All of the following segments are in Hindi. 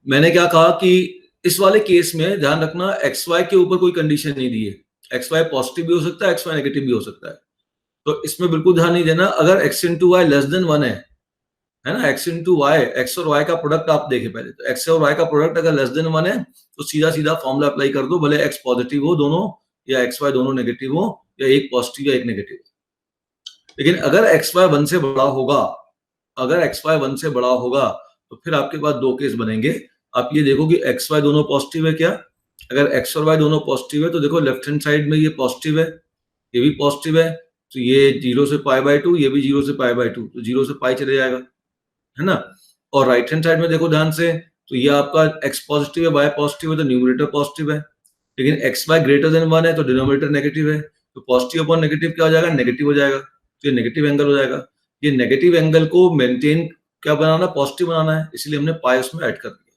मैंने क्या कहा कि इस वाले केस में ध्यान रखना एक्स वाई के ऊपर कोई कंडीशन नहीं दी है, एक्स वाई पॉजिटिव भी हो सकता है, एक्स वाई नेगेटिव भी हो सकता है। तो इसमें बिल्कुल ध्यान नहीं देना। अगर x into y less than 1 है ना, x इंटू वाई, एक्स और वाई का प्रोडक्ट आप देखें पहले, तो एक्स और वाई का प्रोडक्ट अगर लेस देन 1 है तो सीधा सीधा फॉर्मूला अप्लाई कर दो, भले x पॉजिटिव हो दोनों या एक्स वाई दोनों नेगेटिव हो, या एक पॉजिटिव या एक नेगेटिव। लेकिन अगर एक्स वाई 1 से बड़ा होगा, अगर एक्स वाई 1 से बड़ा होगा तो फिर आपके पास दो केस बनेंगे। आप ये देखो कि एक्स वाई दोनों पॉजिटिव है क्या? अगर एक्स और वाई दोनों पॉजिटिव है तो देखो लेफ्ट हैंड साइड में ये पॉजिटिव है, ये भी पॉजिटिव है, तो ये 0 से π/2, ये भी 0 से π/2, तो 0 से पाई चले जाएगा, है ना। और राइट हैंड साइड में देखो ध्यान से, तो ये आपका x पॉजिटिव है, y पॉजिटिव है, तो न्यूमरेटर पॉजिटिव है। लेकिन एक्स वाई ग्रेटर देन 1 है तो डिनोमिनेटर नेगेटिव है, तो पॉजिटिव अपॉन नेगेटिव क्या हो जाएगा? नेगेटिव हो जाएगा, तो ये नेगेटिव एंगल हो जाएगा। ये नेगेटिव एंगल को मेंटेन क्या बनाना? पॉजिटिव बनाना है, इसलिए हमने पाई उसमें ऐड कर दिया।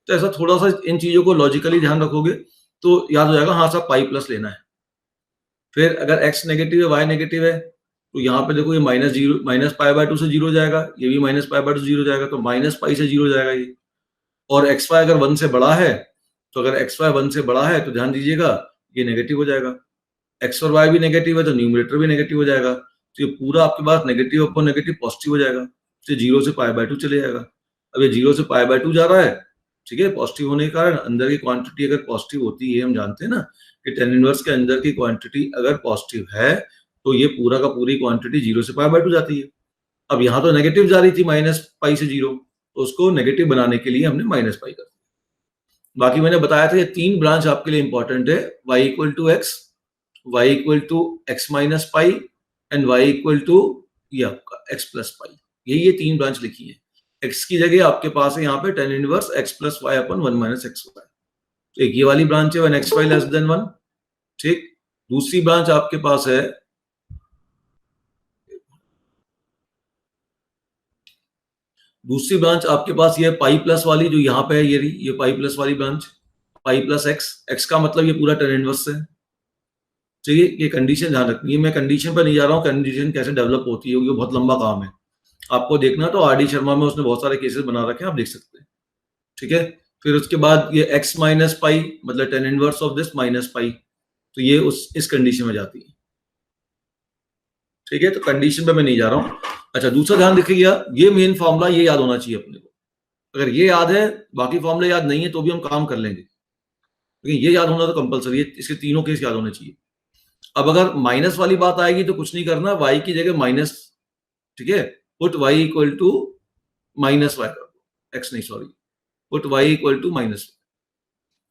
तो ऐसा थोड़ा सा इन चीजों को लॉजिकली ध्यान रखोगे तो याद हो जाएगा, हाँ साहब पाई प्लस लेना है। फिर अगर x नेगेटिव है, y नेगेटिव है, तो यहाँ पे देखो ये माइनस π/2 से 0 हो जाएगा, ये भी माइनस π/2 से 0 हो जाएगा, तो माइनस पाई से 0 हो जाएगा ये। और एक्स वाई अगर 1 से बड़ा है, तो अगर एक्स वाई 1 से बड़ा है तो ध्यान दीजिएगा ये नेगेटिव हो जाएगा। एक्स और वाई भी नेगेटिव है तो न्यूमरेटर भी नेगेटिव हो जाएगा, तो ये पूरा आपके पास नेगेटिव अपॉन नेगेटिव पॉजिटिव हो जाएगा, तो 0 से π/2 चले जाएगा। अब ये 0 से π/2 जा रहा है, ठीक है, पॉजिटिव होने के कारण अंदर की क्वांटिटी अगर पॉजिटिव होती है, हम जानते हैं ना कि tan इनवर्स के अंदर की क्वांटिटी अगर पॉजिटिव है तो ये पूरा का पूरी क्वांटिटी 0 से π/2 जाती है। अब यहाँ तो नेगेटिव जा रही थी माइनस पाई से 0, तो उसको नेगेटिव बनाने के लिए हमने माइनस पाई कर दिया। बाकी मैंने बताया था ये 3 ब्रांच आपके लिए इंपॉर्टेंट है, y equal to x, y equal to x minus pi and y equal to ये आपका x प्लस पाई। ये 3 ब्रांच लिखी है। x की जगह आपके पास है यहाँ पे tan inverse x plus y upon 1 minus x y. तो एक ये वाली ब्रांच है 1xy लेस देन 1, ठीक। दूसरी ब्रांच आपके पास है, दूसरी ब्रांच आपके पास ये पाई प्लस वाली जो यहाँ पे है, ये रही, ये पाई प्लस वाली branch, pi plus x, x का मतलब ये पूरा tan इनवर्स है। चाहिए ये कंडीशन ध्यान रखनी है, मैं कंडीशन पर नहीं जा रहा हूँ, कंडीशन कैसे डेवलप होती है ये बहुत लंबा काम है, आपको देखना तो आर डी शर्मा में उसने बहुत सारे केसेस बना रखे हैं, आप देख सकते हैं, ठीक है। फिर उसके बाद ये x माइनस पाई मतलब tan inverse of this minus pi, तो ये इस कंडीशन में जाती है, ठीक है। तो कंडीशन पे मैं नहीं जा रहा हूँ। अच्छा दूसरा ध्यान रखिएगा, ये मेन फॉर्मूला ये याद होना चाहिए अपने को। अगर ये याद है, बाकी फॉर्मूले याद नहीं है तो भी हम काम कर लेंगे, लेकिन ये याद होना तो कंपलसरी है, इसके तीनों केस याद होने चाहिए। अब अगर माइनस वाली बात आएगी तो कुछ नहीं करना, y की जगह माइनस, ठीक है, put y equal to minus y कर दो, x नहीं sorry, put y equal to minus,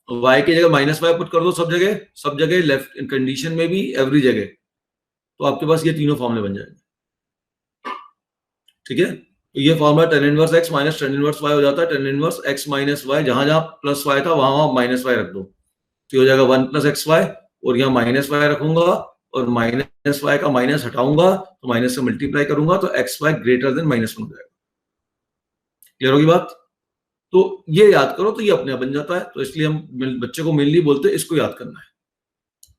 y की जगह माइनस वाई पुट कर दो सब जगह लेफ्ट कंडीशन में भी एवरी जगह, तो आपके पास ये तीनों फॉर्मूले बन जाएंगे, ठीक है। तो ये formula tan inverse x minus tan inverse y हो जाता है, tan inverse x minus y, जहां जहां प्लस y था वहां वहां माइनस y रख दो, तो हो जाएगा 1 प्लस एक्स वाई, और यहाँ माइनस वाई रखूंगा और माइनस वाई का माइनस हटाऊंगा तो माइनस से मल्टीप्लाई करूंगा तो एक्स वाई ग्रेटर देन -1 हो जाएगा। क्लियर होगी बात? तो ये याद करो तो ये अपने आप बन जाता है, तो इसलिए हम बच्चे को मेनली बोलते हैं इसको याद करना है,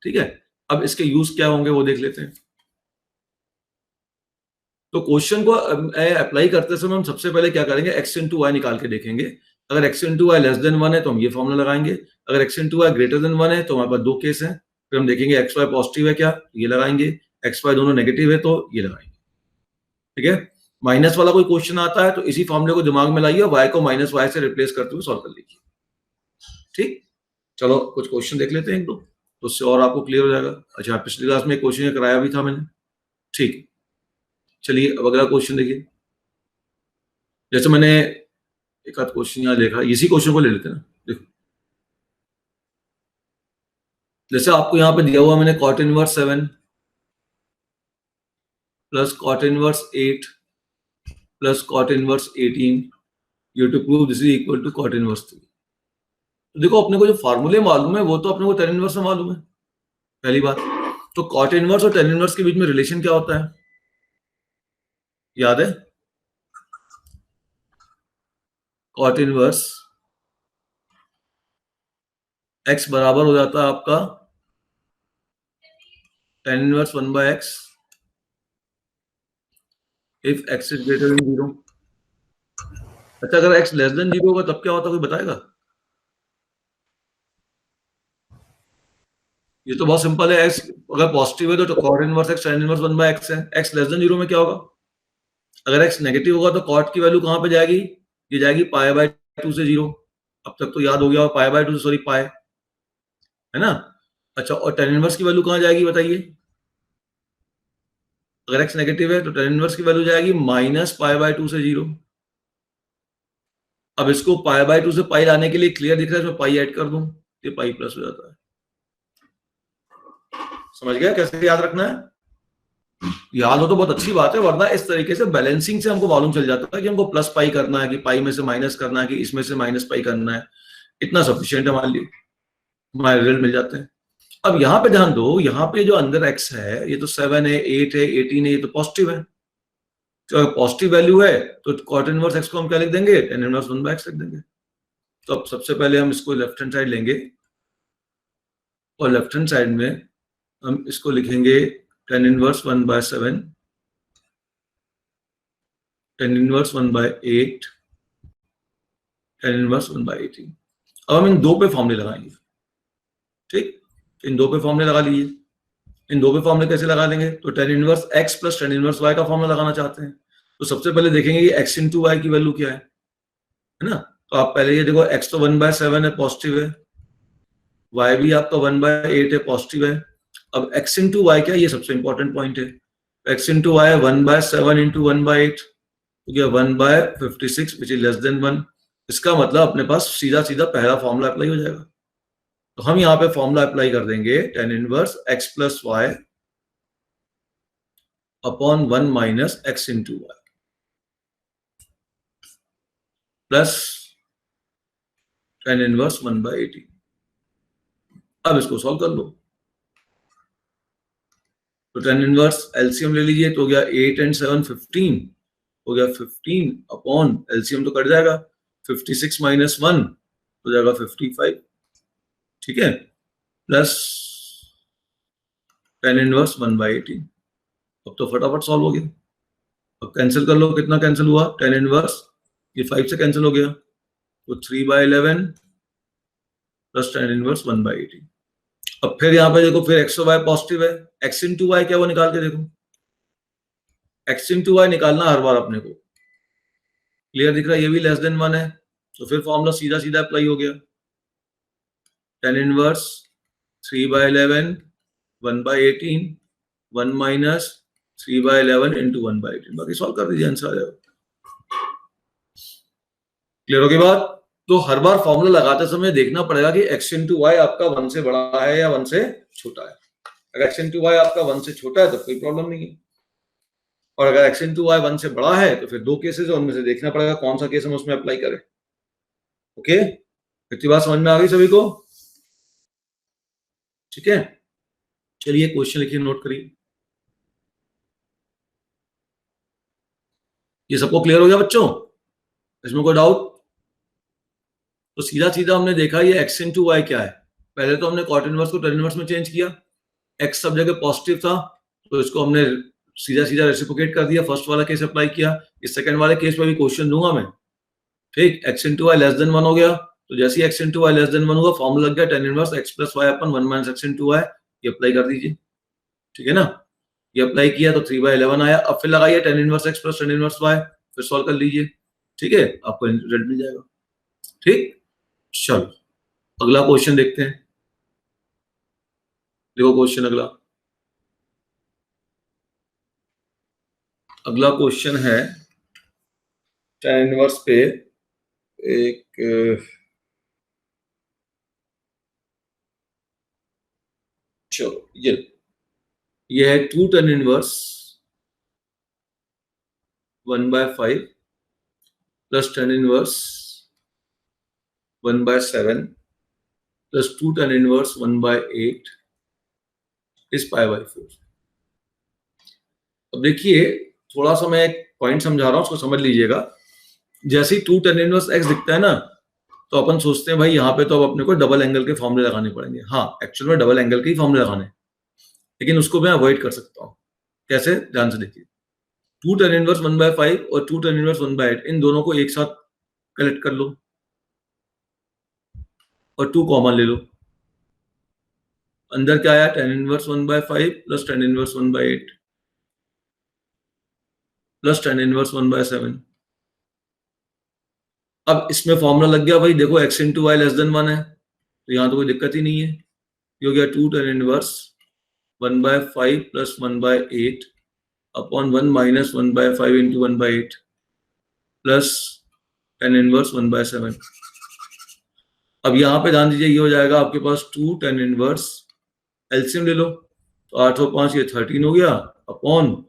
ठीक है। अब इसके यूज क्या होंगे वो देख लेते हैं। तो क्वेश्चन को अप्लाई करते समय हम सबसे पहले क्या करेंगे, एक्स इंटू वाई निकाल के देखेंगे। अगर x into y less than 1 है तो हम ये फॉर्मूला लगाएंगे, अगर x into y greater than 1 है तो हमारे पास दो केस हैं, फिर हम देखेंगे एक्स वाई पॉजिटिव है क्या, ये लगाएंगे, एक्स वाई दोनों नेगेटिव है तो ये लगाएंगे, ठीक है। माइनस वाला कोई क्वेश्चन आता है तो इसी फॉर्मूले को दिमाग में लाइए, वाई को माइनस वाई से रिप्लेस करते हुए सॉल्व कर लीजिए, ठीक। चलो कुछ क्वेश्चन देख लेते हैं एक दो, तो उससे और आपको क्लियर हो जाएगा। अच्छा पिछली क्लास में एक क्वेश्चन कराया भी था मैंने, ठीक। चलिए अब अगला क्वेश्चन देखिए, जैसे मैंने एक आध क्वेश्चन यहाँ देखा, इसी क्वेश्चन को ले लेते हैं ना। देखो जैसे आपको यहाँ पे दिया हुआ मैंने cot inverse 7 plus cot inverse 8 plus cot inverse 18, you to prove this is equal to cot inverse 3। तो देखो अपने को जो फार्मूले मालूम है वो तो अपने को tan इनवर्स में मालूम है, पहली बात। तो cot इनवर्स और tan इनवर्स के बीच में रिलेशन क्या होता है, याद है? cot इनवर्स x बराबर हो जाता है आपका tan inverse 1/x if x is greater than 0। अच्छा, अगर x लेस देन 0 होगा तब क्या होता है, कोई बताएगा? ये तो बहुत सिंपल है। x अगर पॉजिटिव है तो cot inverse x tan inverse 1 by x है। x लेस देन 0 में क्या होगा? अगर x नेगेटिव होगा तो cot की वैल्यू कहां पे जाएगी? ये जाएगी पाई बाय 2 से 0। अब तक तो याद हो गया, पाई बाय 2 सॉरी पाई, है ना? अच्छा, और tan इनवर्स की वैल्यू कहां जाएगी बताइए? अगर x नेगेटिव है तो tan इनवर्स की वैल्यू जाएगी माइनस पाई बाय 2 से 0। अब इसको पाई बाय 2 से पाई लाने के लिए क्लियर दिख रहा है, इसमें पाई ऐड कर दूं, ये पाई प्लस हो जाता है। समझ गया कैसे याद रखना है? याद हो तो बहुत अच्छी बात है, वरना इस तरीके से बैलेंसिंग से हमको मालूम चल जाता है कि हमको प्लस पाई करना है, कि पाई में से माइनस करना है, कि इसमें से माइनस पाई करना है। इतना सफिशियंट है हमारे लिए, हमारे रिजल्ट मिल जाते हैं। अब यहाँ पे ध्यान दो, यहाँ पे जो अंदर x है ये तो 7 है, 8 है, 18 है, ये तो पॉजिटिव है। तो अगर पॉजिटिव वैल्यू है तो cot इनवर्स x को हम क्या लिख देंगे? tan इनवर्स 1 by x लिख देंगे। तो अब सबसे पहले हम इसको लेफ्ट हैंड साइड लेंगे और लेफ्ट हैंड साइड में हम इसको लिखेंगे tan inverse 1 by 7, tan inverse 1 by 8, tan inverse 1 by 18। अब हम इन दो पे फॉर्मूले लगाएंगे। ठीक, इन दो पे फॉर्मूले लगा लीजिए। इन दो पे फॉर्मूले कैसे लगा लेंगे? तो tan inverse x plus tan inverse y का फॉर्मूला लगाना चाहते हैं, तो सबसे पहले देखेंगे कि x इंटू वाई की वैल्यू क्या है ना? तो आप पहले ये देखो, x तो 1 by 7 है, पॉजिटिव है, y भी आपका 1 by 8 है, पॉजिटिव है। अब x इंटू वाई क्या है, ये सबसे इंपॉर्टेंट पॉइंट है। x into y 1 by 7 into 1 by 8, तो क्या 1 by 56 which is less than 1। इसका मतलब अपने पास सीधा सीधा पहला फॉर्मूला अप्लाई हो जाएगा। तो हम यहाँ पे फॉर्मूला अप्लाई कर देंगे, tan inverse x plus y upon 1 minus x into y plus tan inverse 1 by 18। अब इसको सॉल्व कर लो। तो tan इनवर्स एलसीएम ले लीजिए, तो हो गया 8 and 7 15, हो गया 15 अपॉन एलसीएम तो कट जाएगा, 56 माइनस 1 हो जाएगा 55। ठीक है, प्लस tan इनवर्स 1 by 18। अब तो फटाफट सॉल्व हो गया। अब कैंसिल कर लो, कितना कैंसिल हुआ? tan इनवर्स ये 5 से कैंसिल हो गया, तो 3 by 11 plus tan inverse 1 by 18। अब फिर यहाँ पे देखो, फिर x और y पॉजिटिव है, x इंटू वाई क्या वो निकाल के देखो। x इंटू वाई निकालना हर बार अपने को, क्लियर दिख रहा है? ये भी लेस देन 1 है, तो फिर फॉर्मूला सीधा सीधा अप्लाई हो गया। tan inverse 3 by 11 1 by 18 1 minus 3 by 11 into 1 by 18। बाकी सॉल्व कर दीजिए, आंसर आ जाएगा। क्लियर होगी बात? तो हर बार फॉर्मूला लगाते समय देखना पड़ेगा कि x इंटू वाई आपका 1 से बड़ा है या 1 से छोटा है। अगर x इंटू वाई आपका 1 से छोटा है तो कोई प्रॉब्लम नहीं है, और अगर x इंटू वाई 1 से बड़ा है तो फिर दो केसेस है, उनमें से देखना पड़ेगा कौन सा केस हम उसमें अप्लाई करें। ओके, इतनी बात समझ में आ गई सभी को? ठीक है, चलिए क्वेश्चन लिखिए, नोट करिए। ये सबको क्लियर हो गया बच्चों? इसमें कोई डाउट? तो सीधा सीधा हमने देखा ये x इंटू वाई क्या है। पहले तो हमने cot इनवर्स को tan इनवर्स में चेंज किया, x सब जगह पॉजिटिव था तो इसको हमने सीधा सीधा रेसिप्रोकेट कर दिया, फर्स्ट वाला केस अप्लाई किया। इस सेकंड वाले केस में भी क्वेश्चन दूंगा मैं। ठीक, x into y less than 1 हो गया, तो जैसे ही x into y less than 1 होगा, फॉर्मूला लग गया tan inverse x plus y upon 1 minus x into y, ये अप्लाई कर दीजिए। ठीक है ना, ये अप्लाई किया तो 3 by 11 आया। अब फिर लगाइए tan inverse x plus tan inverse y, फिर सॉल्व कर लीजिए। ठीक है, आपको रिजल्ट मिल जाएगा। ठीक, चलो अगला क्वेश्चन देखते हैं। देखो क्वेश्चन अगला क्वेश्चन है tan इनवर्स पे एक, चलो ये है 2 tan inverse 1 by 5 plus tan inverse 1 by 7 plus 2 tan inverse 1 by 8 इस पाई बाय 4। अब देखिए, थोड़ा सा मैं एक पॉइंट समझा रहा हूं, उसको समझ लीजिएगा। जैसे ही 2 tan इनवर्स x दिखता है ना, तो अपन सोचते हैं भाई यहाँ पे तो अब अपने को डबल एंगल के फॉर्मूले लगाने पड़ेंगे। हाँ, एक्चुअल में डबल एंगल के ही फॉर्मूले लगाने, लेकिन उसको मैं अवॉइड कर सकता हूँ। कैसे, ध्यान से देखिए। 2 tan इनवर्स 1 by 5 और 2 tan इनवर्स 1 by 8, इन दोनों को एक साथ कलेक्ट कर लो और 2 कॉमन ले लो। अंदर क्या आया, tan inverse 1/5 plus tan inverse 1/8 plus tan inverse 1/7। अब इसमें फॉर्मूला लग गया भाई, देखो x into y less than 1 है, तो यहाँ तो कोई दिक्कत ही नहीं है। ये हो गया 2 tan inverse 1/5 plus 1/8 upon 1 minus 1/5 into 1/8 plus tan inverse 1/7। अब यहाँ पे ध्यान दीजिए, ये हो जाएगा आपके पास 2 tan इनवर्स, एलसीएम ले लो, तो 8 और 5 ये 13 हो गया, अपॉन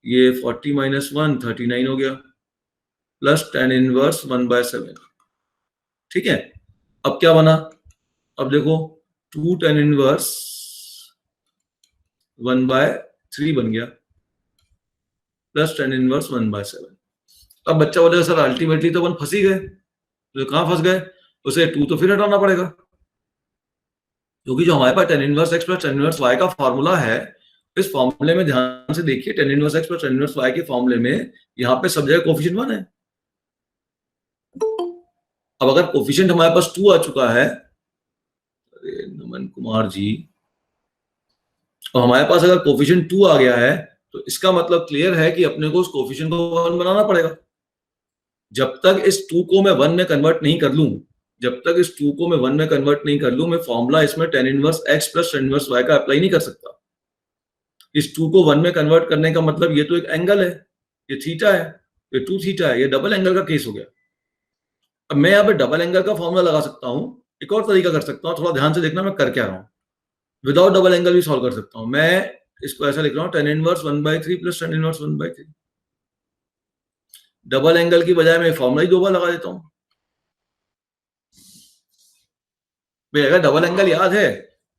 ये 40 माइनस 1 39 हो गया, प्लस tan इनवर्स 1/7। ठीक है, अब क्या बना, अब देखो 2 tan इनवर्स 1/3 बन गया प्लस tan इनवर्स 1/7। अब बच्चा बोलेगा सर अल्टीमेटली तो अपन फंस ही गए, तो कहाँ फंस गए, उसे 2 तो फिर हटाना पड़ेगा, क्योंकि जो हमारे पास tan inverse x plus tan inverse y का फॉर्मूला है, इस फॉर्मूले में ध्यान से देखिए, tan inverse x plus tan inverse y के फॉर्मूले में यहाँ पे सब जगह कोफिशिएंट 1 है। अब अगर कोफिशिएंट हमारे पास 2 आ चुका है, अरे नमन कुमार जी, और हमारे पास अगर कोफिशिएंट 2 आ गया है, तो इसका मतलब क्लियर है कि अपने को उस कोफिशिएंट को 1 बनाना पड़ेगा। जब तक इस 2 को मैं 1 में कन्वर्ट नहीं कर लूं, जब तक इस 2 को मैं 1 में कन्वर्ट नहीं कर लूं, मैं फॉर्मूला इसमें tan inverse x plus tan inverse y का अप्लाई नहीं कर सकता। इस 2 को 1 में कन्वर्ट करने का मतलब ये तो एक एंगल है, ये थीटा है, ये 2 थीटा है, ये डबल एंगल का केस हो गया। अब मैं यहाँ पे डबल एंगल का फॉर्मूला लगा सकता हूँ, एक और तरीका कर सकता हूँ, थोड़ा ध्यान से देखना मैं कर क्या रहा हूँ। विदाउट डबल एंगल भी सॉल्व कर सकता हूँ। मैं इसको ऐसा लिख रहा हूँ, tan inverse 1/3 plus tan inverse 1/3। Double angle की बजाय मैं फॉर्मूला ही 2 बार लगा देता हूँ। भाई अगर डबल एंगल याद है,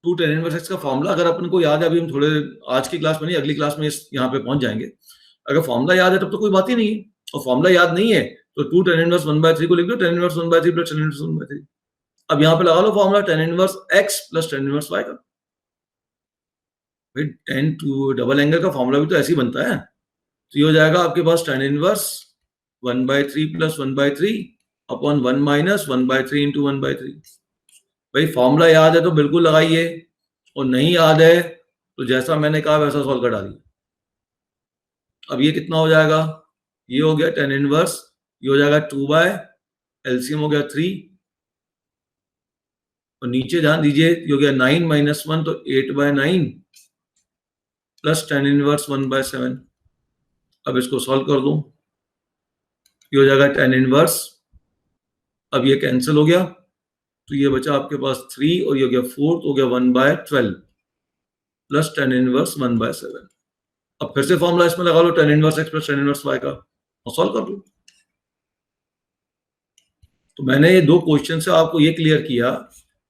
2 tan इनवर्स x का फॉर्मूला अगर अपन को याद है, अभी हम थोड़े आज की क्लास में नहीं अगली क्लास में यहाँ पे पहुंच जाएंगे, अगर फॉर्मूला याद है तब तो कोई बात ही नहीं है, और फॉर्मूला याद नहीं है तो 2 tan इनवर्स 1/3 को लिख दो, tan inverse 1/3 plus tan inverse 1/3। अब यहाँ पे लगा लो formula tan inverse x plus tan inverse y का। भाई tan टू डबल एंगल का फॉर्मूला भी तो ऐसे ही बनता है, तो ये हो जाएगा आपके पास tan inverse 1/3 plus 1/3 upon 1 minus 1/3 into 1/3। भाई फॉर्मूला याद है तो बिल्कुल लगाइए, और नहीं याद है तो जैसा मैंने कहा वैसा सॉल्व कर डालिए। अब ये कितना हो जाएगा, ये हो गया tan इनवर्स, ये हो जाएगा 2 एलसीएम हो गया 3, और नीचे ध्यान दीजिए ये हो गया 9 माइनस 1 तो 8/9 प्लस tan इनवर्स 1/7। अब इसको सॉल्व कर दो, ये हो जाएगा tan इनवर्स, अब ये कैंसिल हो गया, तो ये बचा आपके पास 3 और ये हो गया 4, तो हो गया 1/12 प्लस tan इनवर्स 1/7। अब फिर से फॉर्मूला इसमें लगा लो, tan inverse x plus tan inverse y का, और सॉल्व कर लो। तो मैंने ये 2 क्वेश्चन से आपको ये क्लियर किया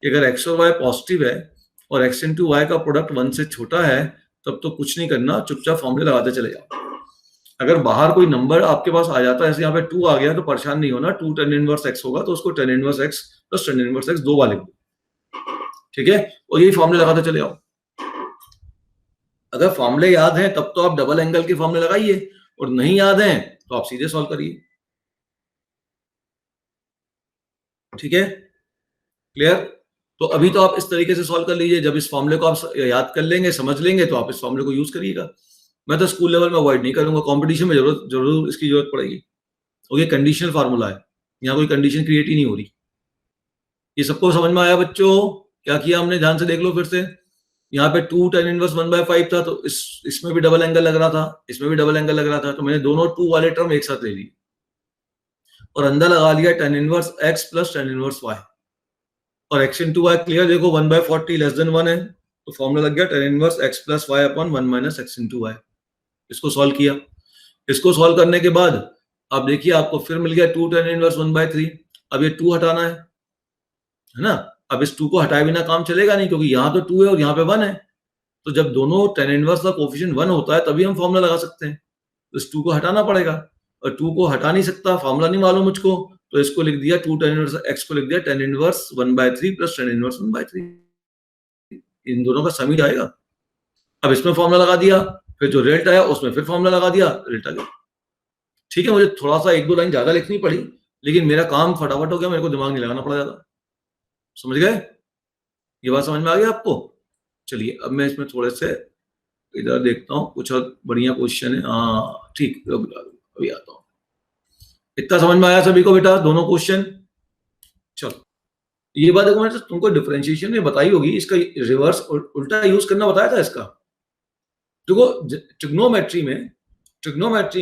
कि अगर x और y पॉजिटिव है और x इंटू वाई का प्रोडक्ट 1 से छोटा है, तब तो कुछ नहीं करना, चुपचाप फॉर्मूले लगाते चले जाओ। अगर बाहर कोई नंबर आपके पास आ जाता है, जैसे यहाँ पे 2 आ गया, तो परेशान नहीं होना, 2 tan इनवर्स x होगा तो उसको tan inverse x plus tan inverse x 2 बार लिख दो, ठीक है, और यही फॉर्मूले लगाते चले जाओ। अगर फॉर्मूले याद हैं तब तो आप डबल एंगल के फॉर्मूले लगाइए, और नहीं याद हैं तो आप सीधे सॉल्व करिए। ठीक है, क्लियर? तो अभी तो आप इस तरीके से सॉल्व कर लीजिए, जब इस फॉर्मूले को आप याद कर लेंगे, समझ लेंगे, तो आप इस फॉर्मूले को यूज करिएगा। मैं तो स्कूल लेवल में अवॉइड नहीं करूंगा, कंपटीशन में जरूर इसकी जरूरत पड़ेगी, और ये कंडीशनल फार्मूला है, यहाँ कोई कंडीशन क्रिएट ही नहीं हो रही। ये सबको समझ में आया बच्चों? क्या किया हमने, ध्यान से देख लो फिर से। यहाँ पे 2 tan इनवर्स 1/5 था, तो इसमें भी डबल एंगल लग रहा था, इसमें भी डबल एंगल लग रहा था, तो मैंने दोनों 2 वाले टर्म एक साथ ले लिए और अंदर लगा लिया tan inverse x plus tan inverse y, और x इंटू वाई क्लियर देखो 1/40 लेस देन 1 है, तो फॉर्मूला लग गया tan inverse x plus y upon 1 minus x into y. इसको सॉल्व किया, इसको सॉल्व करने के बाद आप देखिए आपको फिर मिल गया 2 tan इनवर्स 1/3। अब ये 2 हटाना है ना, अब इस 2 को हटाए बिना काम चलेगा नहीं, क्योंकि यहाँ तो 2 है और यहाँ पे 1 है, तो जब दोनों tan इनवर्स का कोफिशिएंट 1 होता है तभी हम फॉर्मूला लगा सकते हैं, तो इस 2 को हटाना पड़ेगा, और 2 को हटा नहीं सकता, फॉर्मूला नहीं मालूम मुझको, तो इसको लिख दिया 2 tan इनवर्स x को लिख दिया tan inverse 1/3 plus tan inverse 1/3, इन दोनों का सम ही आएगा। अब इसमें फॉर्मूला लगा दिया, फिर जो रिजल्ट आया उसमें फिर फॉर्मूला लगा दिया, रिजल्ट आ गया। ठीक है, मुझे थोड़ा सा 1-2 लाइन ज्यादा लिखनी पड़ी, लेकिन मेरा काम फटाफट हो गया, मेरे को दिमाग नहीं लगाना पड़ा ज्यादा। समझ गए? ये बात समझ में आ गई आपको? चलिए अब मैं इसमें थोड़े से इधर देखता हूँ, कुछ और बढ़िया क्वेश्चन है। हाँ ठीक, अभी आता हूँ। इतना समझ में आया सभी को बेटा, दोनों क्वेश्चन? चलो ये बात देखो, मैंने तुमको डिफरेंशिएशन में बताई होगी, इसका रिवर्स उल्टा यूज करना बताया था इसका। देखो ट्रिग्नोमेट्री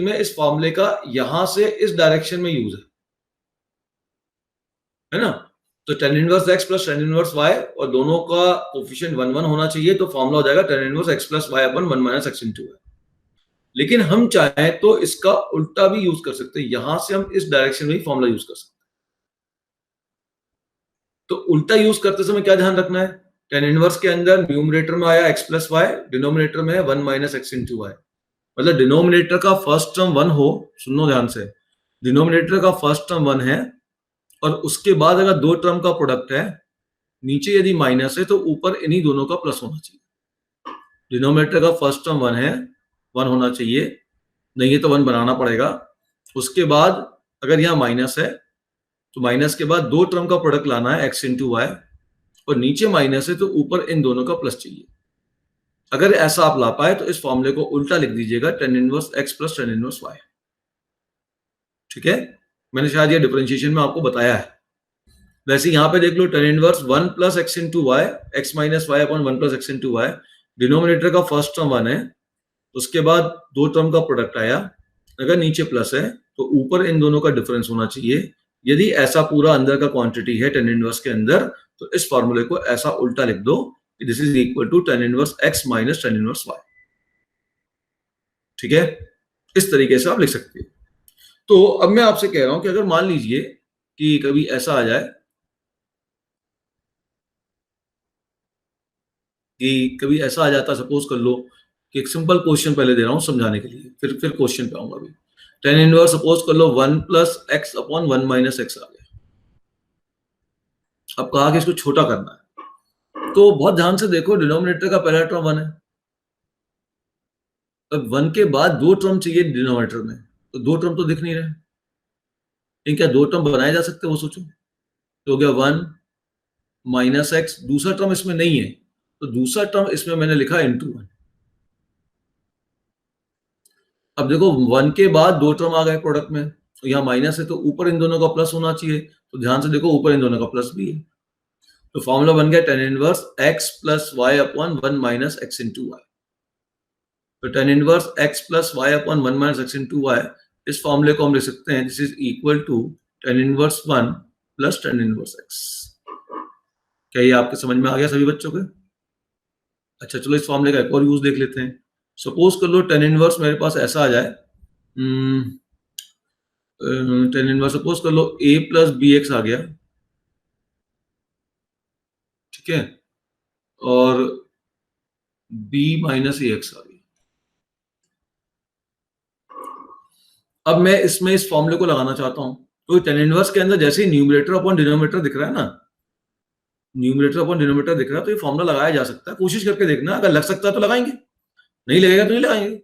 में इस फॉर्मूले का यहां से इस डायरेक्शन में यूज है ना? तो tan inverse x plus tan inverse y, और दोनों का कोफिशिएंट 1 1 होना चाहिए, तो फॉर्मूला हो जाएगा tan inverse x plus y अपन 1 माइनस x इनटू y। लेकिन हम चाहें तो इसका उल्टा भी यूज कर सकते हैं, यहां से हम इस डायरेक्शन में ही फॉर्मूला यूज कर सकते हैं। तो उल्टा यूज करते समय क्या ध्यान रखना है? tan इनवर्स के अंदर न्यूमरेटर में आया x प्लस y, डिनोमिनेटर में है 1 माइनस x इनटू y। मतलब डिनोमिनेटर का फर्स्ट टर्म 1 हो, सुनो ध्यान से, डिनोमिनेटर का फर्स्ट टर्म 1 है, और उसके बाद अगर दो टर्म का प्रोडक्ट है, नीचे यदि माइनस है तो ऊपर इन्हीं दोनों का प्लस होना चाहिए। डिनोमिनेटर का फर्स्ट टर्म 1 है, 1 होना चाहिए, नहीं है तो 1 बनाना पड़ेगा। उसके बाद अगर यहाँ माइनस है तो माइनस के बाद दो टर्म का प्रोडक्ट लाना है x इंटू वाई, और नीचे माइनस है तो ऊपर इन दोनों का प्लस चाहिए। अगर ऐसा आप ला पाए तो इस फॉर्मूले को उल्टा लिख दीजिएगा, tan inverse x plus tan inverse y। ठीक है, मैंने शायद ये डिफरेंशिएशन में आपको बताया है। वैसे यहाँ पे देख लो, tan inverse 1 plus x into y, x minus y upon 1 plus x into y, denominator का फर्स्ट टर्म 1 है, उसके बाद दो टर्म का प्रोडक्ट आया, अगर नीचे प्लस है तो ऊपर इन दोनों का डिफरेंस होना चाहिए। यदि ऐसा पूरा अंदर का क्वांटिटी है tan इनवर्स के अंदर, तो इस फॉर्मूले को ऐसा उल्टा लिख दो कि this is equal to tan inverse x minus tan inverse y। ठीक है, इस तरीके से आप लिख सकते हैं। तो अब मैं आपसे कह रहा हूं कि अगर मान लीजिए कि कभी ऐसा आ जाए कि कभी ऐसा आ जाता, सपोज कर लो कि एक सिंपल क्वेश्चन पहले दे रहा हूं समझाने के लिए, फिर क्वेश्चन पे आऊंगा। अभी tan इनवर्स सपोज कर लो 1 plus x upon 1 minus x आ गया। अब कहा कि इसको छोटा करना है, तो बहुत ध्यान से देखो, डिनोमिनेटर का पहला टर्म 1 है, अब 1 के बाद दो टर्म चाहिए डिनोमिनेटर में, तो दो टर्म तो दिख नहीं रहे, इन क्या दो टर्म बनाए जा सकते हैं वो सोचो। तो हो गया 1 माइनस x, दूसरा टर्म इसमें नहीं है, तो दूसरा टर्म इसमें मैंने लिखा इंटू 1। अब देखो 1 के बाद दो टर्म आ गए प्रोडक्ट में, तो यहाँ माइनस है तो ऊपर इन दोनों का प्लस होना चाहिए, तो ध्यान से देखो ऊपर इन दोनों का प्लस भी है, तो फॉर्मूला बन गया tan inverse x plus y upon 1 minus x into y. तो tan inverse x plus y upon 1 minus x into y, इस फॉर्मूले को हम लिख सकते हैं this is equal to tan inverse 1 plus tan inverse x। क्या ये आपके समझ में आ गया सभी बच्चों के? अच्छा चलो इस फॉर्मूले का एक और यूज देख लेते हैं। सपोज कर लो tan इनवर्स मेरे पास ऐसा आ जाए, tan इनवर्स सपोज कर लो a प्लस बी एक्स आ गया, ठीक है, और b माइनस ए एक्स आ गया। अब मैं इसमें इस फॉर्मूले को लगाना चाहता हूं, तो tan इनवर्स के अंदर जैसे ही न्यूमरेटर अपॉन डिनोमिनेटर दिख रहा है ना, न्यूमरेटर अपॉन डिनोमिनेटर दिख रहा है, तो ये फॉर्मूला लगाया जा सकता है। कोशिश करके देखना, अगर लग सकता है तो लगाएंगे, नहीं लगेगा तो नहीं लगाएंगे।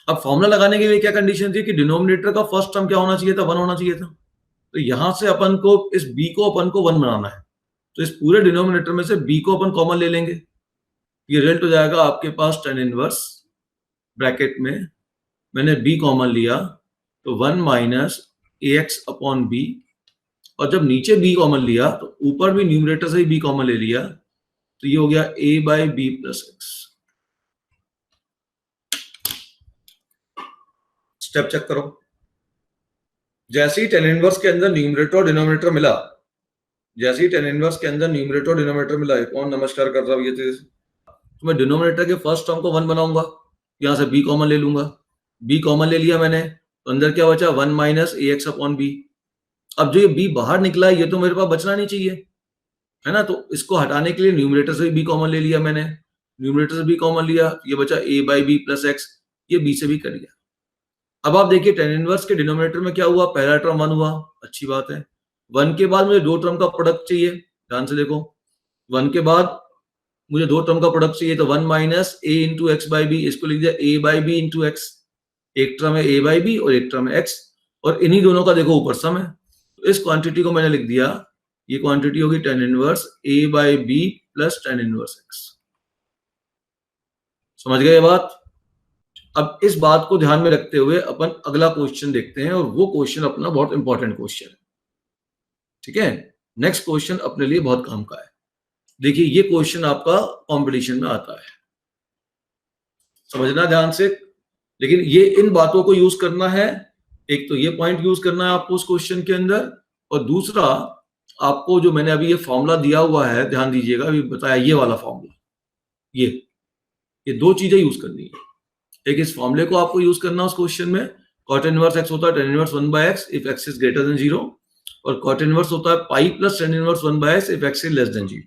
अब फॉर्मूला लगाने के लिए क्या कंडीशन थी कि डिनोमिनेटर का फर्स्ट टर्म क्या होना चाहिए था? 1 होना चाहिए था। तो यहां से अपन को इस b को अपन को 1 बनाना है, तो इस पूरे डिनोमिनेटर में से b को अपन कॉमन ले लेंगे, ये रिजल्ट हो जाएगा आपके पास tan इनवर्स, ब्रैकेट में मैंने b कॉमन लिया तो 1 माइनस ax अपॉन b, और जब नीचे b कॉमन लिया तो ऊपर भी न्यूमरेटर से ही b कॉमन ले लिया, तो ये हो गया a by b plus x. Step check करो, जैसे ही tan इनवर्स के अंदर न्यूमरेटर और डिनोमिनेटर मिला, जैसे ही tan इनवर्स के अंदर न्यूमरेटर और डिनोमिनेटर मिला, कौन नमस्कार कर रहा है ये चीज, तो मैं डिनोमिनेटर के फर्स्ट टर्म को 1 बनाऊंगा, यहां से b कॉमन ले लूंगा, b कॉमन ले लिया मैंने, तो अंदर क्या बचा 1 माइनस ए एक्स अपॉन बी। अब जो ये b बाहर निकला है ये तो मेरे पास बचना नहीं चाहिए, है ना, तो इसको हटाने के लिए न्यूमरेटर से भी b कॉमन ले लिया मैंने, न्यूमरेटर से b कॉमन लिया, ये बचा a by b plus x, ये b से भी कर लिया। अब आप देखिए tan इनवर्स के डिनोमिनेटर में क्या हुआ, पहला टर्म 1 हुआ, अच्छी बात है। 1 के बाद मुझे दो टर्म का प्रोडक्ट चाहिए, ध्यान से देखो, 1 के बाद मुझे दो टर्म का प्रोडक्ट चाहिए, तो 1 minus a into x by b, इसको लिख दिया a by b into x, एक टर्म है a बाई बी और एक टर्म है x, और इन्हीं दोनों का देखो ऊपर सम है, इस क्वांटिटी को मैंने लिख दिया, ये क्वांटिटी होगी tan inverse a by b plus tan inverse x। समझ गए बात? अब इस बात को ध्यान में रखते हुए अपन अगला क्वेश्चन देखते हैं, और वो क्वेश्चन अपना बहुत इंपॉर्टेंट क्वेश्चन है। ठीक है, नेक्स्ट क्वेश्चन अपने लिए बहुत काम का है। देखिए, ये क्वेश्चन आपका कंपटीशन में आता है, समझना ध्यान से। लेकिन ये इन बातों को यूज करना है, एक तो ये पॉइंट यूज करना है आपको उस क्वेश्चन के अंदर, और दूसरा आपको जो मैंने अभी ये फॉर्मूला दिया हुआ है, ध्यान दीजिएगा, अभी बताया ये वाला फॉर्मूला, ये दो चीजें यूज करनी है। एक इस फॉर्मूले को आपको यूज करना उस क्वेश्चन में, cot इनवर्स x होता है tan inverse 1 by x if x is greater than 0, और cot इनवर्स होता है पाई plus tan inverse 1 by x if x is less than 0।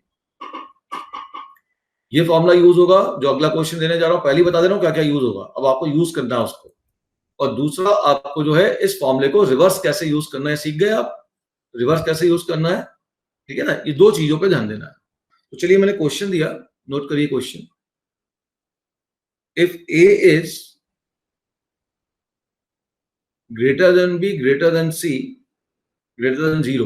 ये फॉर्मूला यूज होगा, जो अगला क्वेश्चन देने जा रहा हूं, पहले बता दे रहा हूं क्या क्या यूज होगा, अब आपको यूज करना है उसको। और दूसरा आपको जो है इस फॉर्मूले को रिवर्स कैसे यूज करना है, सीख गए आप, रिवर्स कैसे यूज करना है, ठीक है ना। ये दो चीजों पे ध्यान देना है। तो चलिए मैंने क्वेश्चन दिया, नोट करिए question. If a is greater than b greater than c greater than 0,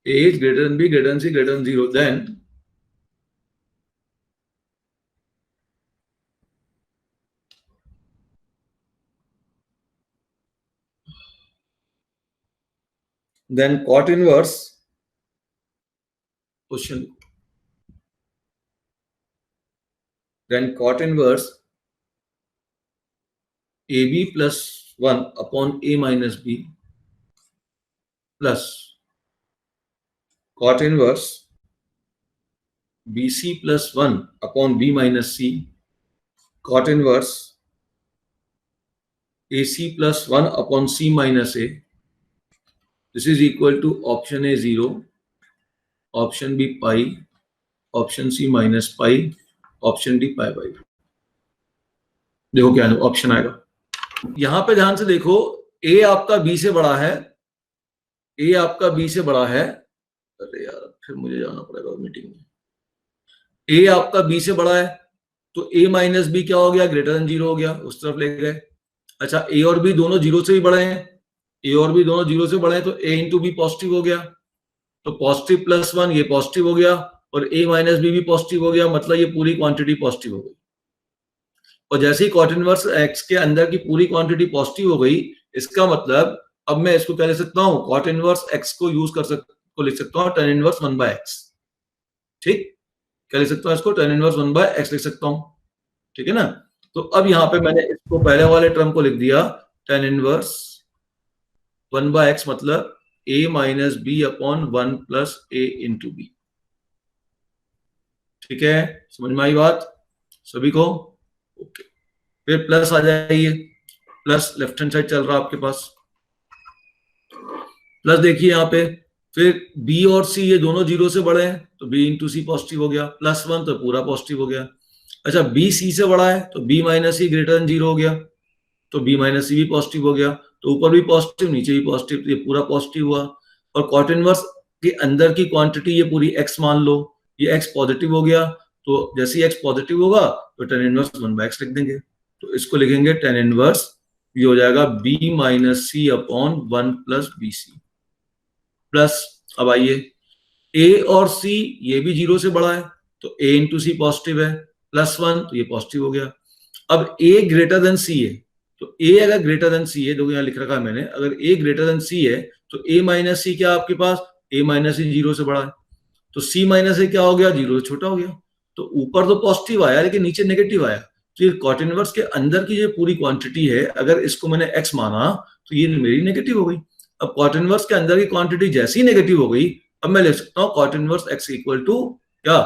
a is greater than b greater than c greater than 0, then cot inverse question, then cot inverse ab plus 1 upon a minus b plus cot inverse bc plus 1 upon b minus c cot inverse ac plus 1 upon c minus a. This is equal to option A 0, option B pi, option C minus pi, option D pi by। देखो क्या ऑप्शन आएगा। यहां पे ध्यान से देखो, A आपका B से बड़ा है, A आपका B से बड़ा है। अरे यार, फिर मुझे जाना पड़ेगा मीटिंग में। A आपका B से बड़ा है, तो A माइनस बी क्या हो गया, ग्रेटर देन 0 हो गया, उस तरफ ले गए। अच्छा, A और B दोनों 0 से भी बड़े हैं, A और B दोनों 0 से बड़े हैं, तो A इंटू बी पॉजिटिव हो गया, तो पॉजिटिव प्लस 1 ये पॉजिटिव हो गया, और A माइनस बी भी पॉजिटिव हो गया, मतलब ये पूरी क्वांटिटी पॉजिटिव हो गई। और जैसे ही cot इनवर्स x के अंदर की पूरी क्वांटिटी पॉजिटिव हो गई, इसका मतलब अब मैं इसको क्या लिख सकता हूँ, cot इनवर्स x को यूज को लिख सकता हूँ tan इनवर्स 1 by x। ठीक, क्या लिख सकता हूँ इसको, tan इनवर्स 1 by x लिख सकता हूँ, ठीक है ना। तो अब यहाँ पे मैंने इसको पहले वाले टर्म को लिख दिया tan इनवर्स 1 by x, मतलब a minus b upon 1 plus a into b. ठीक है, समझ में आई बात सभी को? ओके, फिर प्लस आ जाइए, प्लस लेफ्ट हैंड साइड चल रहा है आपके पास, प्लस देखिए यहाँ पे, फिर b और c ये दोनों 0 से बड़े हैं, तो b इंटू सी पॉजिटिव हो गया, प्लस 1 तो पूरा पॉजिटिव हो गया। अच्छा, b c से बड़ा है, तो b माइनस सी ग्रेटर देन 0 हो गया, तो b माइनस सी भी पॉजिटिव हो गया, तो ऊपर भी पॉजिटिव नीचे भी पॉजिटिव, ये पूरा पॉजिटिव हुआ। और cot इनवर्स के अंदर की क्वांटिटी ये पूरी x मान लो, ये x पॉजिटिव हो गया, तो जैसे ही x पॉजिटिव होगा तो tan इनवर्स 1 by x लिख देंगे, तो इसको लिखेंगे tan इनवर्स, ये हो जाएगा b minus c upon 1 plus b c plus. अब आइए, a और c ये भी 0 से बड़ा है, तो a इंटू सी पॉजिटिव है, प्लस 1 तो ये पॉजिटिव हो गया। अब a ग्रेटर देन c है, तो a अगर ग्रेटर देन c है, देखो यहाँ लिख रखा है मैंने, अगर a ग्रेटर देन c है तो a माइनस सी क्या आपके पास, a माइनस सी 0 से बड़ा है, तो c माइनस ए क्या हो गया, 0 से छोटा हो गया। तो ऊपर तो पॉजिटिव आया लेकिन नीचे नेगेटिव आया, तो ये cot इनवर्स के अंदर की जो पूरी क्वांटिटी है, अगर इसको मैंने x माना तो ये मेरी नेगेटिव हो गई। अब cot इनवर्स के अंदर की क्वांटिटी जैसी नेगेटिव हो गई, अब मैं लिख सकता हूँ cot inverse x equal to क्या,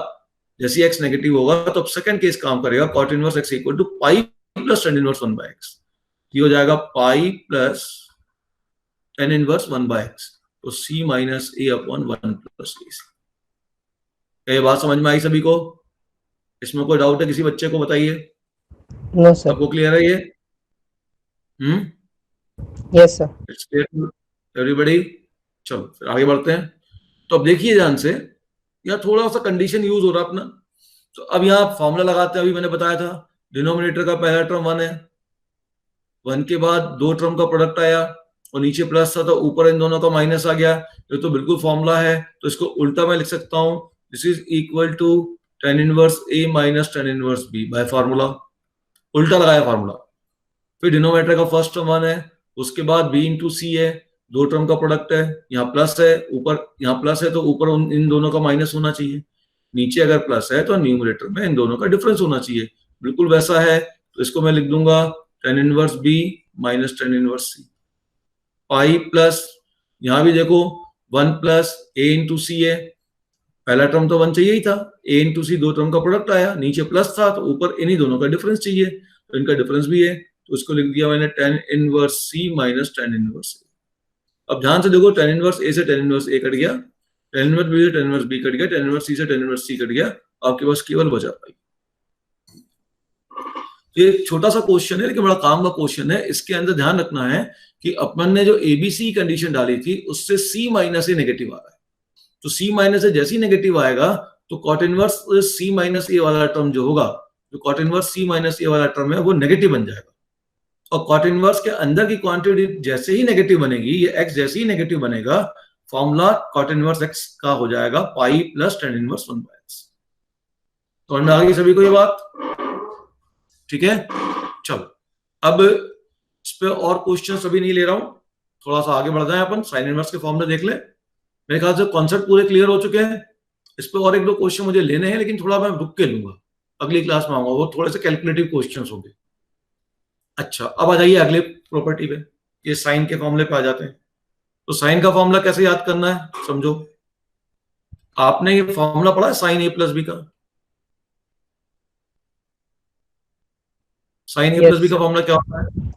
जैसे x नेगेटिव होगा तो अब सेकंड केस काम करेगा, cot inverse x equal to pi plus tan inverse 1 by x। ये हो जाएगा pi plus tan inverse 1 by x, तो c minus a upon 1 plus a। ये बात समझ में आई सभी को? इसमें कोई डाउट है किसी बच्चे को, बताइए। No sir. सबको क्लियर है ये? Yes sir. It's clear everybody. चलो फिर आगे बढ़ते हैं। तो अब देखिए ध्यान से, यहाँ थोड़ा सा कंडीशन यूज हो रहा अपना। तो अब यहाँ फॉर्मूला लगाते हैं, अभी मैंने बताया था डिनोमिनेटर का पहला टर्म 1 है, 1 के बाद 2 टर्म का प्रोडक्ट आया, और नीचे प्लस था तो ऊपर इन दोनों का माइनस आ गया, ये तो बिल्कुल फॉर्मूला है, तो इसको उल्टा मैं लिख सकता हूं, this is equal to tan inverse a minus tan inverse b by formula, उल्टा लगाया फार्मूला। फिर डिनोमिनेटर का फर्स्ट टर्म 1 है, उसके बाद b इंटू सी है, दो टर्म का प्रोडक्ट है, यहाँ प्लस है, ऊपर यहाँ प्लस है तो ऊपर इन दोनों का माइनस होना चाहिए, नीचे अगर प्लस है तो न्यूमरेटर में इन दोनों का डिफरेंस होना चाहिए, बिल्कुल वैसा है, तो इसको मैं लिख दूंगा tan inverse b minus tan inverse c, pi plus यहां भी देखो 1 प्लस a इंटू सी है, पहला टर्म तो 1 चाहिए ही था, a इंटू सी दो टर्म का प्रोडक्ट आया, नीचे प्लस था तो ऊपर इन्हीं दोनों का डिफरेंस चाहिए, तो इनका डिफरेंस भी है, तो इसको लिख दिया मैंने tan inverse c minus tan inverse a। अब ध्यान से देखो, tan इनवर्स a से tan इनवर्स a कट गया, tan इनवर्स b से tan इनवर्स b कट गया, tan इनवर्स c से tan इनवर्स c कट गया, आपके पास केवल बचा पाई। ये एक छोटा सा क्वेश्चन है लेकिन बड़ा काम का क्वेश्चन है, इसके अंदर ध्यान रखना है कि अपन ने जो एबीसी कंडीशन डाली थी उससे सी माइनस ए नेगेटिव आ रहा है, तो सी माइनस ए जैसे ही नेगेटिव आएगा तो कॉट इनवर्स सी माइनस ए वाला टर्म जो होगा, जो कॉट इनवर्स सी माइनस ए वाला टर्म है वो नेगेटिव बन जाएगा, और कॉट इनवर्स के अंदर की क्वांटिटी जैसे ही नेगेटिव बनेगी, ये एक्स जैसे ही नेगेटिव बनेगा, फॉर्मूला कॉट इनवर्स एक्स का हो जाएगा pi plus tan inverse 1 by x. तो आ गई सभी को ये बात, ठीक है। चलो अब इस पे और क्वेश्चन अभी नहीं ले रहा हूं, थोड़ा सा आगे बढ़ जाए, अपन साइन इनवर्स के फॉर्मूले देख ले, मेरे ख्याल से कॉन्सेप्ट पूरे क्लियर हो चुके हैं। इस पे और एक दो क्वेश्चन मुझे लेने हैं लेकिन थोड़ा मैं रुक के लूंगा, अगली क्लास में आऊंगा, वो थोड़े से कैलकुलेटिव क्वेश्चंस होंगे। अच्छा अब आ जाइए अगले प्रॉपर्टी पे, ये साइन के फॉर्मूले पे आ जाते हैं। तो साइन का फॉर्मूला कैसे याद करना है समझो, आपने ये फॉर्मूला पढ़ा है साइन ए प्लस बी का, साइन ए Yes, प्लस बी का sir. फॉर्मूला क्या होता है,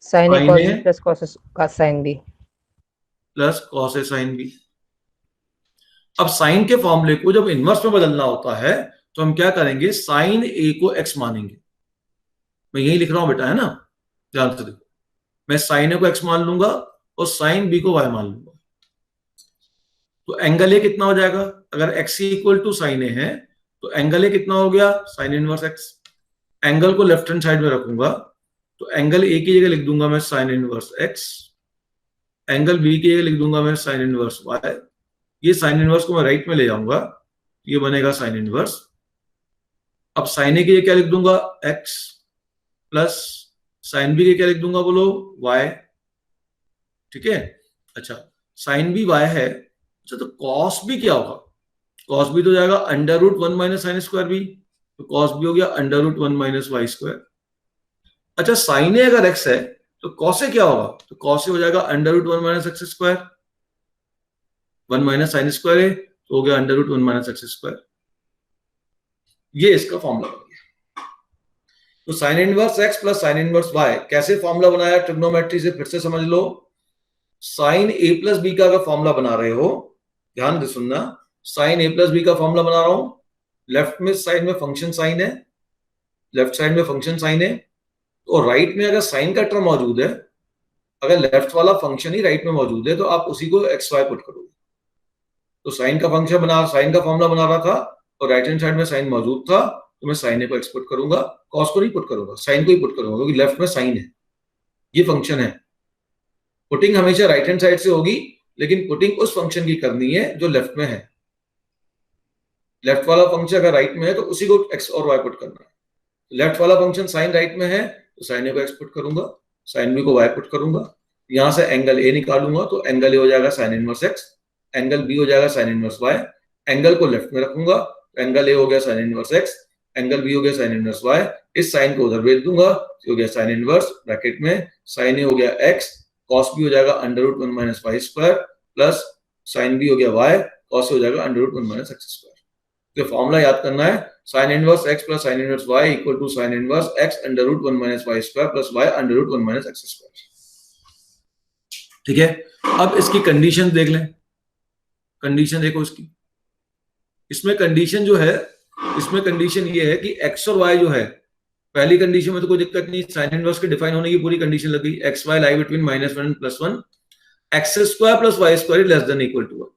Sin A sin cos A B plus cos sin B. Plus cos A sine B. अब साइन के फॉर्मूले को जब इनवर्स में बदलना होता है तो हम क्या करेंगे, साइन ए को एक्स मानेंगे, मैं यही लिख रहा हूं बेटा, है ना, ध्यान से देखो, मैं साइन ए को एक्स मान लूंगा और साइन बी को वाई मान लूंगा, तो एंगल ए कितना हो जाएगा, अगर एक्स इक्वल टू साइन ए है तो एंगल ए कितना हो गया, साइन इनवर्स एक्स। एंगल को लेफ्ट हैंड साइड में रखूंगा तो एंगल ए की जगह लिख दूंगा मैं sine inverse x, angle b की जगह लिख दूंगा मैं साइन इनवर्स वाई, ये साइन इनवर्स को मैं राइट में ले जाऊंगा, ये बनेगा साइन इनवर्स। अब साइन ए की जगह क्या लिख दूंगा, एक्स, प्लस साइन बी के क्या लिख दूंगा बोलो, वाई, ठीक है। अच्छा साइन बी वाई है, अच्छा तो कॉस बी क्या होगा, कॉस बी तो जाएगा under root 1 minus sine square B, तो कॉस बी हो गया under root 1 minus y square. अच्छा साइन ए अगर एक्स है तो कॉस ए क्या होगा, तो कॉस ए हो जाएगा under root 1 minus x square, 1 minus sine square है तो हो गया under root 1 minus x square, ये इसका फॉर्मूला बन गया। तो sine inverse x plus sine inverse y कैसे फॉर्मूला बनाया ट्रिग्नोमेट्री से, फिर से समझ लो, साइन ए प्लस बी का अगर फॉर्मूला बना रहे हो, ध्यान से सुनना, साइन ए प्लस बी का फॉर्मूला बना रहा हूं, लेफ्ट में साइड में फंक्शन साइन है, लेफ्ट साइड में फंक्शन साइन है, तो राइट में अगर साइन का टर्म मौजूद है, अगर लेफ्ट वाला फंक्शन ही राइट में मौजूद है तो आप उसी को एक्स वाई पुट करोगे, तो साइन का फंक्शन बना, साइन का फॉर्मूला बना रहा था और राइट हैंड साइड में साइन मौजूद था तो मैं साइन ए को एक्स पुट करूंगा, कॉस को नहीं पुट करूंगा, साइन को ही पुट करूंगा क्योंकि लेफ्ट में साइन है, ये फंक्शन है। पुटिंग हमेशा राइट हैंड साइड से होगी लेकिन पुटिंग उस फंक्शन की करनी है जो लेफ्ट में है, लेफ्ट वाला फंक्शन अगर राइट में है तो उसी को एक्स और वाई पुट करना है, लेफ्ट वाला फंक्शन साइन राइट में है तो साइन ए को एक्स पुट करूंगा, साइन बी को वाई पुट करूंगा, यहां से एंगल ए निकालूंगा तो एंगल ए हो जाएगा sine inverse x, angle b हो जाएगा साइन इनवर्स वाई, एंगल को लेफ्ट में रखूंगा, एंगल ए हो गया sine inverse x, angle b हो गया साइन इनवर्स वाई, इस साइन को उधर भेज दूंगा तो हो गया साइन इनवर्स ब्रैकेट में साइन ए हो गया एक्स, कॉस बी हो जाएगा under root 1 minus y square, plus sine b हो गया वाई, कॉस हो जाएगा under root 1 minus x square. तो फॉर्मूला याद करना है, sine inverse x plus sine inverse y equal to sine inverse x under root 1 minus y square plus y under root 1 minus x square, ठीक है। अब इसकी कंडीशन देख लें, कंडीशन देखो इसकी, इसमें कंडीशन जो है, इसमें कंडीशन ये है कि एक्स और वाई जो है, पहली कंडीशन में तो कोई दिक्कत नहीं, साइन इनवर्स के डिफाइन होने की पूरी कंडीशन लग गई, x y lie between -1 + 1, x square plus y square less than equal to 1,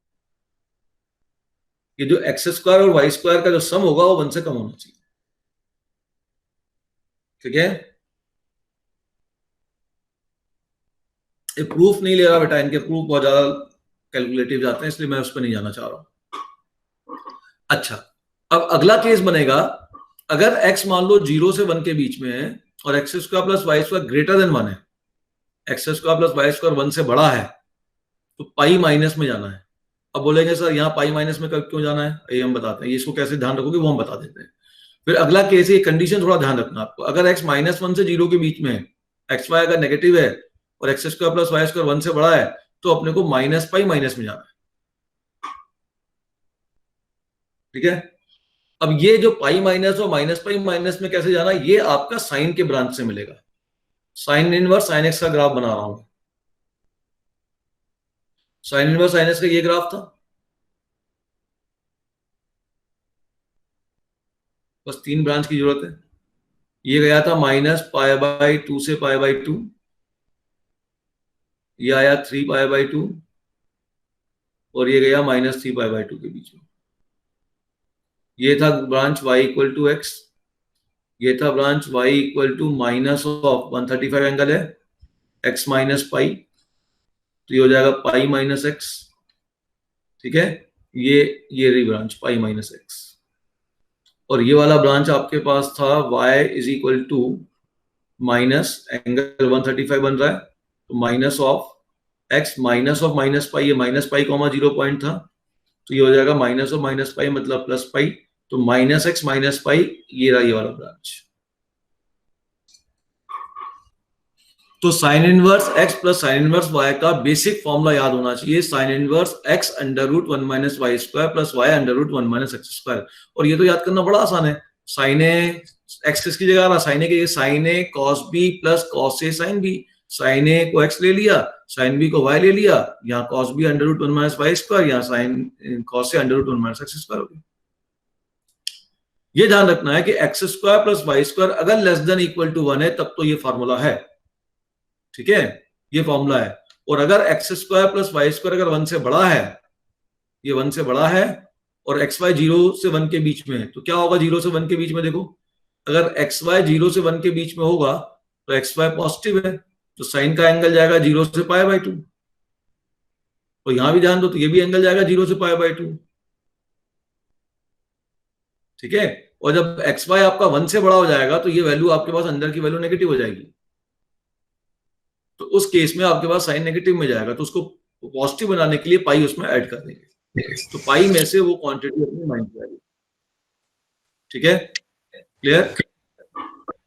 ये जो एक्स स्क्वायर और वाई स्क्वायर का जो सम होगा वो 1 से कम होना चाहिए, ठीक है। ये प्रूफ नहीं ले रहा बेटा, इनके प्रूफ बहुत ज्यादा कैलकुलेटिव जाते हैं, इसलिए मैं उस पर नहीं जाना चाह रहा हूं। अच्छा, अब अगला केस बनेगा, अगर x मान लो 0 से 1 के बीच में है और x square plus y square greater than 1 है, x square plus y square 1 से बड़ा है, तो पाई माइनस में जाना है। अब बोलेंगे सर यहाँ पाई माइनस में क्यों जाना है, ये हम बताते हैं, इसको कैसे ध्यान रखोगे वो हम बता देते हैं। फिर अगला केस है, कंडीशन थोड़ा ध्यान रखना आपको, अगर x -1 से 0 के बीच में है, एक्स वाई अगर नेगेटिव है और x square plus y square 1 से बड़ा है, तो अपने को माइनस पाई माइनस में जाना है। ठीक है, अब ये जो पाई माइनस और माइनस पाई माइनस में कैसे जाना, ये आपका साइन के ब्रांच से मिलेगा। साइन इनवर्स साइन एक्स का ग्राफ बना रहा हूं, साइन इनवर्स साइन एक्स का ये ग्राफ था, बस 3 ब्रांच की जरूरत है। ये गया था -π/2 से π/2, ये आया 3π/2 और ये गया -3π/2 के बीच में। ये था ब्रांच y = x, ये था ब्रांच y = -135 एंगल है, x - पाई, तो ये हो जाएगा पाई माइनस एक्स। ठीक है, ये रही ब्रांच पाई माइनस एक्स, और ये वाला ब्रांच आपके पास था y = माइनस एंगल 135 बन रहा है, तो minus of x minus of minus pi, ये माइनस पाई कॉमा 0 पॉइंट था, तो ये हो जाएगा माइनस ऑफ माइनस पाई मतलब प्लस पाई, तो माइनस एक्स माइनस पाई, ये रहा ये वाला ब्रांच। तो sine inverse x plus sine inverse y का बेसिक फॉर्मूला याद होना चाहिए, sine inverse x √1 - y square plus y √1 - x square. और ये तो याद करना बड़ा आसान है, साइन ए x किसकी जगह आ रहा, साइन ए के sine A cos b plus cos a sin b, sine A को x ले लिया, साइन b को y ले लिया, यहाँ cos b √1 - y स्क्वायर, यहाँ sine cos a √1 - x square हो गया। ये ध्यान रखना है कि x square plus y square अगर लेस देन इक्वल टू 1 है तब तो ये फॉर्मूला है। ठीक है, ये फॉर्मूला है, और अगर x square plus y square अगर 1 से बड़ा है, ये 1 से बड़ा है और एक्स वाई 0 से 1 के बीच में है, तो क्या होगा 0 से 1 के बीच में, देखो अगर एक्स वाई 0 से 1 के बीच में होगा तो एक्स वाई पॉजिटिव है, तो साइन का एंगल जाएगा 0 से π/2, और यहां भी ध्यान दो तो ये भी एंगल जाएगा 0 से π/2। ठीक है, और जब एक्स वाई आपका 1 से बड़ा हो जाएगा तो ये वैल्यू आपके पास अंदर की वैल्यू नेगेटिव हो जाएगी, तो उस केस में आपके पास साइन नेगेटिव में जाएगा, तो उसको पॉजिटिव बनाने के लिए पाई उसमें ऐड कर देंगे, तो पाई में से वो क्वांटिटी अपनी माइनस जाएगी। ठीक है, क्लियर।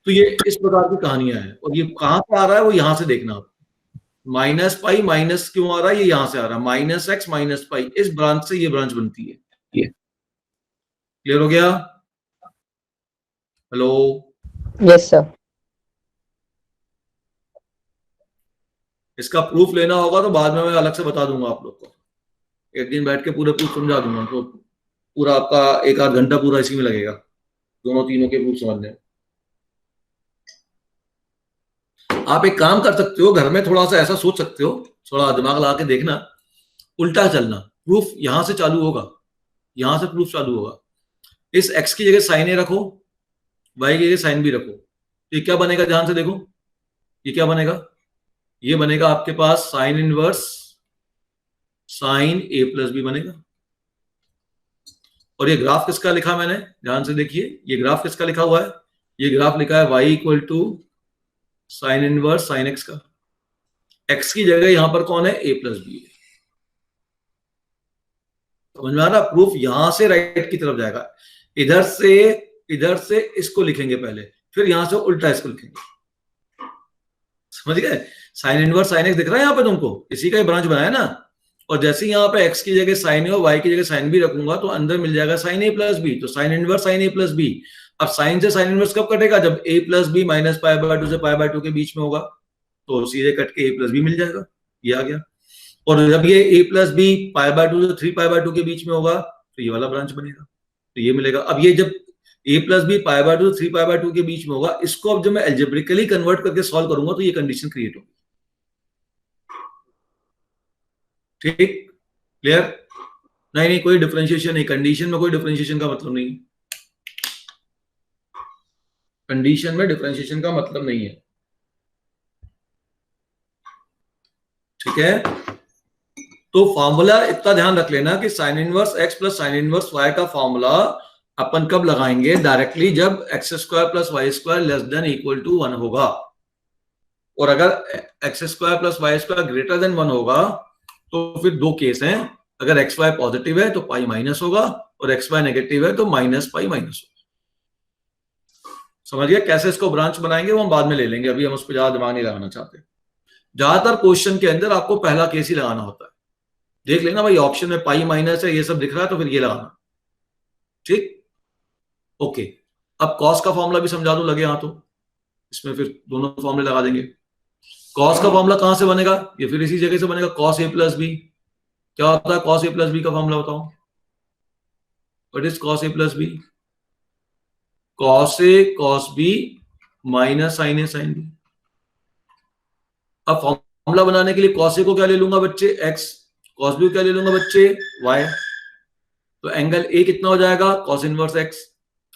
तो ये इस प्रकार की कहानियां हैं, और ये कहां से आ रहा है वो यहां से देखना आप, माइनस पाई माइनस क्यों आ रहा है, ये यहां से आ रहा है, माइनस एक्स माइनस पाई, इस ब्रांच से ये ब्रांच बनती है। क्लियर हो गया, हेलो, यस सर। इसका प्रूफ लेना होगा तो बाद में मैं अलग से बता दूंगा आप लोग को, एक दिन बैठ के पूरे प्रूफ समझा दूंगा, तो पूरा आपका 1 आध घंटा पूरा इसी में लगेगा, दोनों तीनों के प्रूफ समझने। आप एक काम कर सकते हो, घर में थोड़ा सा ऐसा सोच सकते हो, थोड़ा दिमाग लगा के देखना, उल्टा चलना, प्रूफ यहां से चालू होगा, यहां से प्रूफ चालू होगा, इस x की जगह साइन ए रखो, y की जगह साइन बी रखो, ये क्या बनेगा, ध्यान से देखो, ये क्या बनेगा, ये बनेगा आपके पास sine inverse sine a plus B बनेगा। और ये ग्राफ किसका लिखा मैंने, ध्यान से देखिए, ये ग्राफ किसका लिखा हुआ है, ये ग्राफ लिखा है y = sine inverse sine x का, x की जगह यहां पर कौन है, a प्लस बी है। समझ में आ रहा, प्रूफ यहां से राइट की तरफ जाएगा, इधर से इसको लिखेंगे पहले, फिर यहां से उल्टा इसको लिखेंगे। समझ गए, साइन इनवर्स साइन एक्स दिख रहा है यहाँ पे तुमको, इसी का ब्रांच बनाया ना, और जैसे यहाँ पे x की जगह साइन ए और y की जगह साइन बी रखूंगा तो अंदर मिल जाएगा साइन ए प्लस बी, तो sine inverse sine a plus B. अब साइन से साइन इनवर्स कब कटेगा, जब a प्लस बी माइनस π/2 से π/2 के बीच में होगा, तो सीधे कट के a प्लस बी मिल जाएगा, ये आ गया। और जब ये a प्लस बी π/2 से 3π/2 के बीच में होगा तो ये वाला ब्रांच बनेगा, तो ये मिलेगा। अब ये जब a प्लस बी π/2 से 3π/2 के बीच में होगा, इसको अब जब मैं एल्जेब्रिकली कन्वर्ट करके सॉल्व करूंगा तो ये कंडीशन क्रिएट होगी। ठीक, क्लियर। नहीं, कोई डिफरेंशिएशन नहीं, कंडीशन में कोई डिफरेंशिएशन का मतलब नहीं, कंडीशन में डिफरेंशिएशन का मतलब नहीं है। ठीक है, तो फॉर्मूला इतना ध्यान रख लेना कि sine inverse x plus sine inverse y का फॉर्मूला अपन कब लगाएंगे, डायरेक्टली जब x square plus y square less than equal to 1 होगा, और अगर x square plus y square greater than 1 होगा तो फिर दो केस हैं, अगर एक्स वाई पॉजिटिव है तो पाई माइनस होगा, और एक्स वाई नेगेटिव है तो माइनस पाई माइनस होगा। समझिए कैसे इसको ब्रांच बनाएंगे वो हम बाद में ले लेंगे, अभी हम उस पर ज्यादा दिमाग नहीं लगाना चाहते। ज्यादातर क्वेश्चन के अंदर आपको पहला केस ही लगाना होता है, देख लेना भाई ऑप्शन में पाई माइनस है ये सब दिख रहा है तो फिर ये लगाना, ठीक, ओके। अब कॉस का फॉर्मूला भी समझा दूं लगे हां तो, इसमें फिर दोनों फॉर्मूले लगा देंगे। कॉस का फॉर्मूला कहां से बनेगा, ये फिर इसी जगह से बनेगा, कॉस ए प्लस बी। क्या होता है कॉस ए प्लस बी का फॉर्मूला बताओ, what is cos A plus B, cos A cos B minus sine A sine B. अब फॉर्मूला बनाने के लिए कॉस ए को क्या ले लूंगा बच्चे, एक्स, कॉस बी को क्या ले लूंगा बच्चे, वाई। तो एंगल ए कितना हो जाएगा, cos inverse x,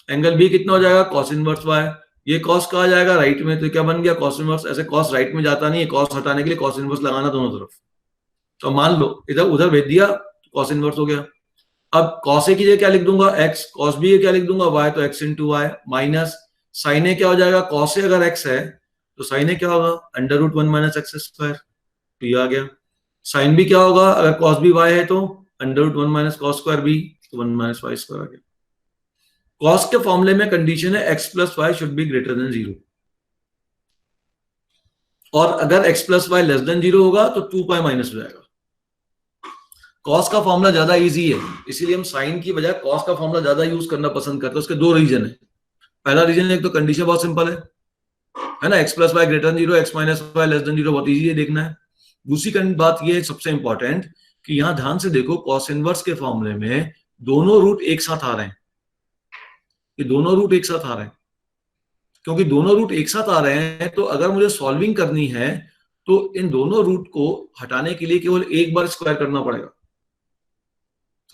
angle B कितना हो जाएगा, कॉस इनवर्स वाई। ये कॉस कहा जाएगा राइट में, तो क्या बन गया कॉस इनवर्स, ऐसे कॉस राइट में जाता नहीं है, कॉस हटाने के लिए कॉस इनवर्स लगाना दोनों तरफ। तो मान लो इधर उधर भेज दिया तो कॉस इनवर्स हो गया। अब कॉस ए की जगह क्या लिख दूंगा एक्स, कॉस बी क्या लिख दूंगा वाई, तो x into y, minus sine A क्या हो जाएगा, कॉस ए अगर एक्स है तो साइन ए क्या होगा, under root 1 minus x square, तो ये आ गया। साइन बी क्या होगा अगर कॉस बी वाई है तो under root 1 minus cos square B, तो 1 माइनस वाई स्क्वायर आ गया। कॉस के फॉर्मूले में कंडीशन है x plus y should be greater than 0, और अगर x plus y less than 0 होगा तो 2 पाई माइनस हो जाएगा। कॉस का फॉर्मूला ज्यादा इजी है, इसीलिए हम साइन की बजाय कॉस का फॉर्मूला ज्यादा यूज करना पसंद करते हैं। उसके दो रीजन है, पहला रीजन एक तो कंडीशन बहुत सिंपल है ना, x plus y greater than 0, x minus y less than 0, बहुत इजी है देखना है। दूसरी बात ये है सबसे इंपॉर्टेंट कि यहां ध्यान से देखो कॉस इनवर्स के फॉर्मूले में दोनों रूट एक साथ आ रहे हैं, ये दोनों रूट एक साथ आ रहे हैं। क्योंकि दोनों रूट एक साथ आ रहे हैं तो अगर मुझे सॉल्विंग करनी है तो इन दोनों रूट को हटाने के लिए केवल एक बार स्क्वायर करना पड़ेगा।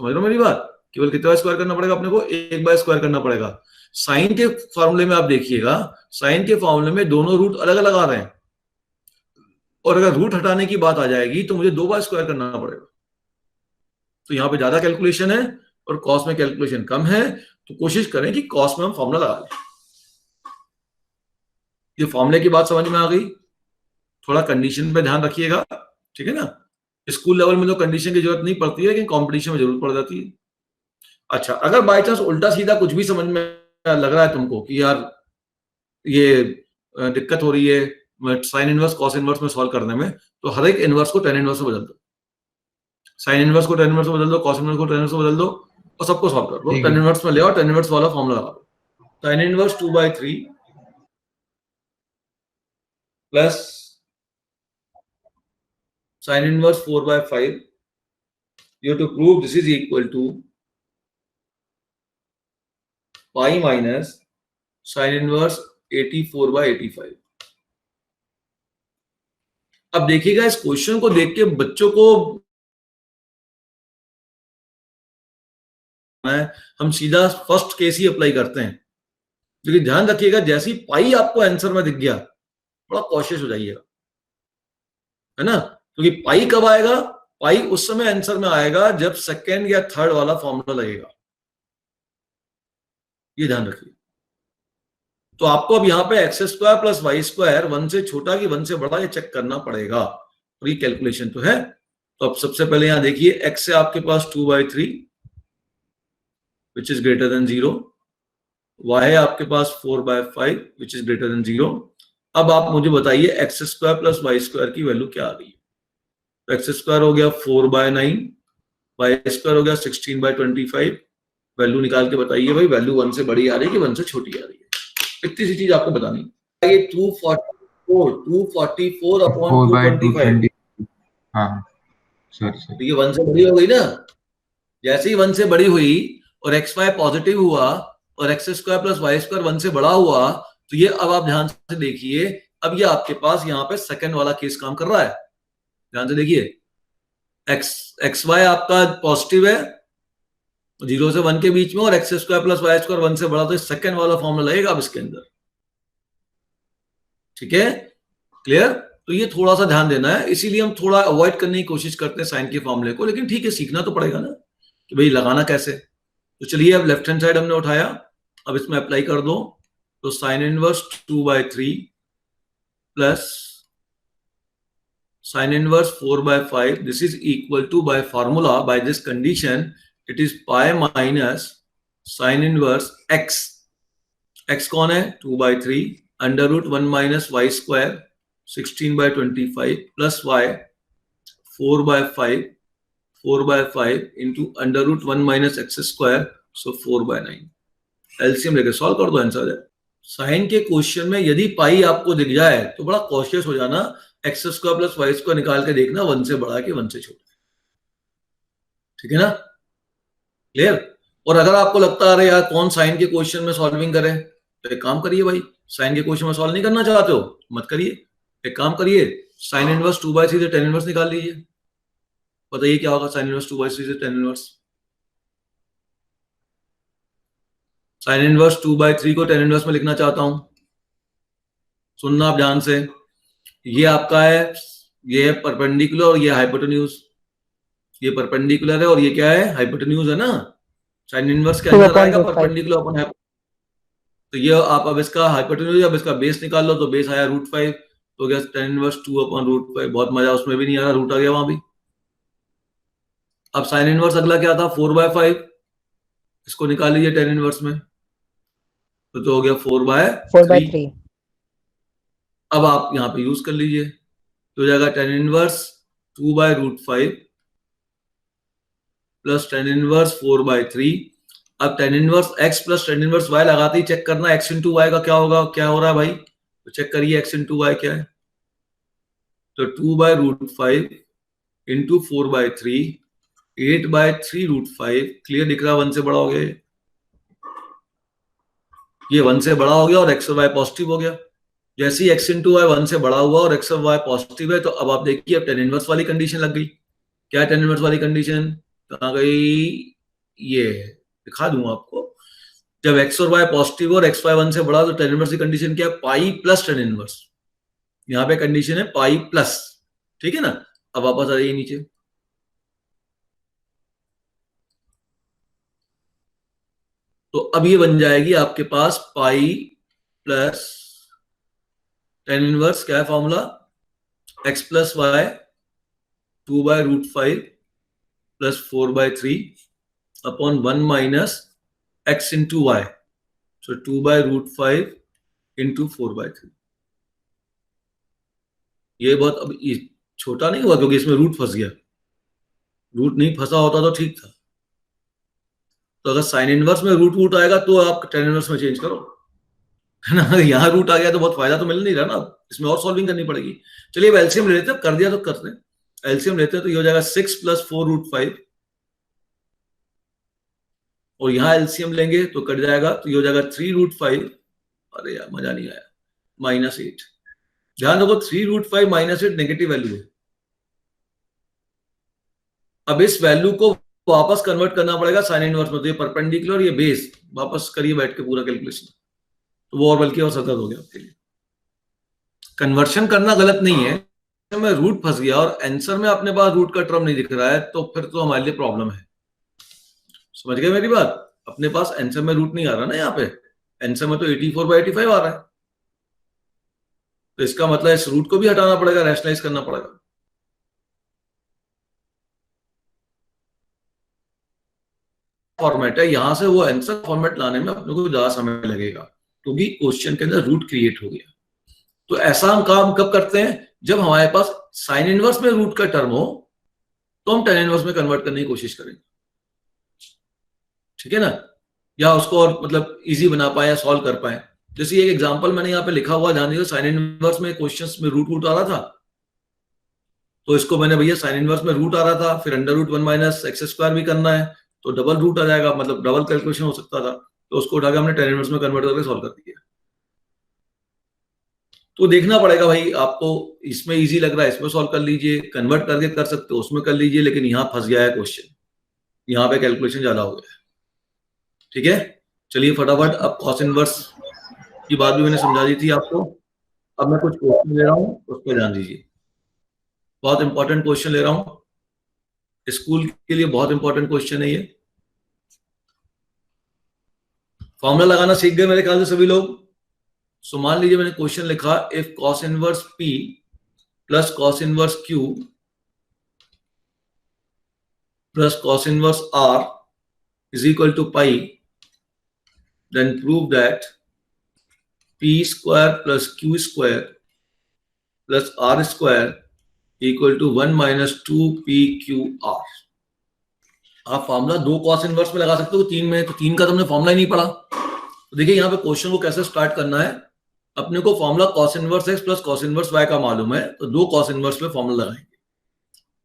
समझ लो मेरी बात, केवल कितना स्क्वायर करना पड़ेगा अपने को, एक बार स्क्वायर करना पड़ेगा। साइन के फॉर्मूले में आप देखिएगा, साइन के फॉर्मूले में दोनों रूट अलग अलग आ रहे हैं, और अगर रूट हटाने की बात आ जाएगी तो मुझे 2 बार स्क्वायर करना पड़ेगा। तो यहां पे ज्यादा कैलकुलेशन है और कॉस में कैलकुलेशन कम है, तो कोशिश करें कि कॉस में हम फॉर्मूला लगा लें। ये फॉर्मूले की बात समझ में आ गई, थोड़ा कंडीशन पे ध्यान रखिएगा, ठीक है ना। स्कूल लेवल में तो कंडीशन की जरूरत नहीं पड़ती है, लेकिन कॉम्पिटिशन में जरूरत पड़ जाती है। अच्छा, अगर बाई चांस उल्टा सीधा कुछ भी समझ में लग रहा है तुमको कि यार ये दिक्कत हो रही है साइन इनवर्स कॉस इनवर्स में सॉल्व करने में, तो हर एक इनवर्स को टेन इनवर्स में बदल दो, साइन इनवर्स को टेन इनवर्स में बदल दो, कॉस इनवर्स को टेन इनवर्स में बदल दो, और सबको सॉल्व कर दो। टेन इनवर्स में ले आओ, टेन इनवर्स वाला फॉर्मूला लगा दो, sine inverse 2/3 plus sin inverse 4/5, you have to prove this is equal to pi minus sin inverse 84/85। अब देखिएगा इस क्वेश्चन को देख के बच्चों को हम सीधा फर्स्ट केस ही अप्लाई करते हैं, लेकिन ध्यान रखिएगा जैसे ही पाई आपको आंसर में दिख गया बड़ा कॉशियस हो जाइएगा, है ना, क्योंकि पाई कब आएगा, पाई उस समय आंसर में आएगा जब सेकेंड या थर्ड वाला फॉर्मूला लगेगा, ये ध्यान रखिए। तो आपको अब यहाँ पे x square plus y square 1 से छोटा कि 1 से बड़ा ये चेक करना पड़ेगा, और ये कैलकुलेशन तो है। तो अब सबसे पहले यहां देखिए एक्स से आपके पास 2/3 which is greater than 0, y है आपके पास 4/5 विच इज ग्रेटर देन 0। अब आप मुझे बताइए x square plus y square की वैल्यू क्या आ रही है। तो एक्स स्क्वायर हो गया 4/9, वाई स्क्वायर हो गया 16/25। वैल्यू निकाल के बताइए भाई, वैल्यू 1 से बड़ी आ रही है कि 1 से छोटी आ रही है, इतनी सी चीज आपको बतानी है। ये 244 अपॉन 225, हाँ सॉरी तो ये 1 से बड़ी हो गई ना। जैसे ही 1 से बड़ी हुई और एक्स वाई पॉजिटिव हुआ और x square plus y square 1 से बड़ा हुआ, तो ये अब आप ध्यान से देखिए, अब ये आपके पास यहाँ पे सेकंड वाला केस काम कर रहा है। ध्यान से देखिए, एक्स वाई आपका पॉजिटिव है 0 से 1 के बीच में, और x square plus y square 1 से बड़ा, तो सेकंड वाला फॉर्मूला लगेगा अब इसके अंदर, ठीक है, क्लियर। तो ये थोड़ा सा ध्यान देना है, इसीलिए हम थोड़ा अवॉइड करने की कोशिश करते हैं साइन के फॉर्मूले को, लेकिन ठीक है, सीखना तो पड़ेगा ना कि भाई लगाना कैसे। तो चलिए अब लेफ्ट हैंड साइड हमने उठाया, अब इसमें अप्लाई कर दो, तो sine inverse 2/3 plus sin inverse 4/5, this is equal to, by formula, by this condition, it is pi minus sin inverse x. x कौन है? 2/3 under root 1 minus y square 16/25 plus y 4/5 into under root 1 minus x square, so 4/9. LCM लेकर सॉल्व कर दो, आंसर है। साइन के क्वेश्चन में यदि पाई आपको दिख जाए तो बड़ा कॉशियस हो जाना, x square plus y square निकाल के देखना 1 से बड़ा कि 1 से छोटा, ठीक है ना? क्लियर? और अगर आपको लगता है यार कौन साइन के क्वेश्चन में सॉल्विंग करे, तो एक काम करिए भाई, साइन के क्वेश्चन में सॉल्व नहीं करना चाहते हो मत करिए, एक काम करिए, साइन इनवर्स 2/3 से tan इनवर्स निकाल लीजिए। बताइए क्या होगा साइन इनवर्स 2/3 से tan इनवर्स? साइन इनवर्स 2/3 को tan इनवर्स में लिखना चाहता हूं, सुनना आप ध्यान से। ये आपका है, ये है परपेंडिकुलर और ये हाइपोटेन्यूज, ये परपेंडिकुलर है और ये क्या है? हाइपोटेन्यूज है ना। साइन इनवर्स के अंदर आएगा परपेंडिकुलर अपन है, तो ये आप अब इसका हाइपोटेन्यूज, अब इसका बेस निकाल लो, तो बेस आया √5, तो गया tan इनवर्स 2/√5। बहुत मजा, उसमें भी नहीं आ रहा, रूट आ गया वहां भी। अब साइन इनवर्स अगला क्या था? 4/5, इसको निकाल लीजिए tan इनवर्स में, तो हो गया 4/3। अब आप यहाँ पे यूज कर लीजिए, तो हो जाएगा tan inverse 2/√5 plus tan inverse 4/3। अब tan inverse x plus tan inverse y लगाते ही चेक करना x इंटू वाई का क्या होगा, क्या हो रहा है भाई, तो चेक करिए x इंटू वाई क्या है, तो 2/√5 इंटू 4/3, 8/3√5। क्लियर दिख रहा है? 1 से बड़ा हो गया, ये 1 से बड़ा हो गया और x और y पॉजिटिव हो गया। जैसे ही x इंटू वाई 1 से बड़ा हुआ और x और y पॉजिटिव है, तो अब आप देखिए अब tan इनवर्स वाली कंडीशन लग गई। क्या tan इनवर्स वाली कंडीशन कहाँ गई? ये दिखा दूंगा आपको। जब x और y पॉजिटिव और x y 1 से बड़ा, तो tan इनवर्स की कंडीशन क्या है? पाई प्लस tan इनवर्स। यहाँ पे कंडीशन है पाई प्लस, ठीक है ना? अब वापस आ जाइए नीचे, तो अब ये बन जाएगी आपके पास पाई प्लस tan इनवर्स, क्या है formula? x plus y 2/√5 plus 4/3 upon 1 minus x into y, so 2/√5 into 4/3। ये बहुत अब छोटा नहीं हुआ क्योंकि इसमें रूट फंस गया, रूट नहीं फंसा होता तो ठीक था। तो अगर साइन इनवर्स में रूट आएगा तो आप tan इनवर्स में चेंज करो, है ना? यहाँ रूट आ गया तो बहुत फायदा तो मिल नहीं रहा ना, इसमें और सॉल्विंग करनी पड़ेगी। चलिए अब एलसीएम ले लेते हैं, कर दिया तो करते हैं, एलसीएम लेते हैं, तो ये हो जाएगा 6 प्लस 4√5, और यहाँ एलसीएम लेंगे तो कट जाएगा, तो ये हो जाएगा 3√5। अरे यार मजा नहीं आया, -8। ध्यान रखो 3√5 -8 नेगेटिव वैल्यू है। अब इस वैल्यू को वापस कन्वर्ट करना पड़ेगा साइन इनवर्स में, तो ये परपेंडिकुलर, ये बेस, वापस करिए बैठ के पूरा कैलकुलेशन, तो वो और बल्कि और सख्त हो गया आपके लिए। कन्वर्शन करना गलत नहीं है, में रूट फंस गया और आंसर में अपने पास रूट का टर्म नहीं दिख रहा है, तो फिर तो हमारे लिए प्रॉब्लम है। समझ गए मेरी बात? अपने पास आंसर में रूट नहीं आ रहा ना, यहाँ पे आंसर में तो 84/85 आ रहा है, तो इसका मतलब इस रूट को भी हटाना पड़ेगा, रैशनलाइज करना पड़ेगा। फॉर्मेट है, यहां से वो आंसर फॉर्मेट लाने में अपने को ज्यादा समय लगेगा, क्योंकि क्वेश्चन के अंदर रूट क्रिएट हो गया। तो ऐसा हम काम कब करते हैं? जब हमारे पास साइन इनवर्स में रूट का टर्म हो, तो हम tan इनवर्स में कन्वर्ट करने की कोशिश करेंगे, ठीक है ना? या उसको और मतलब इजी बना पाए या सॉल्व कर पाए। जैसे एक एग्जांपल मैंने यहाँ पे लिखा हुआ, ध्यान दीजिए, साइन इनवर्स में क्वेश्चंस में रूट आ रहा था, तो इसको मैंने भैया साइन इनवर्स में रूट आ रहा था, फिर under root 1 minus x square भी करना है, तो डबल रूट आ जाएगा, मतलब डबल कैलकुलेशन हो सकता था, तो उसको उठा के हमने tan इनवर्स में कन्वर्ट करके सॉल्व कर दिया। तो देखना पड़ेगा भाई, आपको इसमें इजी लग रहा है इसमें सॉल्व कर लीजिए, कन्वर्ट करके कर सकते हो उसमें कर लीजिए, लेकिन यहाँ फंस गया है क्वेश्चन, यहाँ पे कैलकुलेशन ज्यादा हो गया है, ठीक है? चलिए फटाफट, अब कॉस इनवर्स की बात भी मैंने समझा दी थी आपको, अब मैं कुछ क्वेश्चन ले रहा हूं, उस पर ध्यान दीजिए। बहुत इंपॉर्टेंट क्वेश्चन ले रहा हूं, स्कूल के लिए बहुत इंपॉर्टेंट क्वेश्चन है ये। फॉर्मूला लगाना सीख गए मेरे ख्याल से सभी लोग। सो मान लीजिए मैंने क्वेश्चन लिखा, if cos inverse P plus cos inverse Q plus cos inverse R is equal to pi, then prove that P square plus Q square plus R square equal to 1 minus 2PQR। आप फॉर्मूला 2 कॉस इनवर्स में लगा सकते हो, 3 में, तो 3 का तुमने फॉर्मूला ही नहीं पढ़ा। तो देखिए यहाँ पे क्वेश्चन को कैसे स्टार्ट करना है। अपने को formula cos inverse x plus cos inverse y का मालूम है, तो 2 कॉस इनवर्स में फॉर्मूला लगाएंगे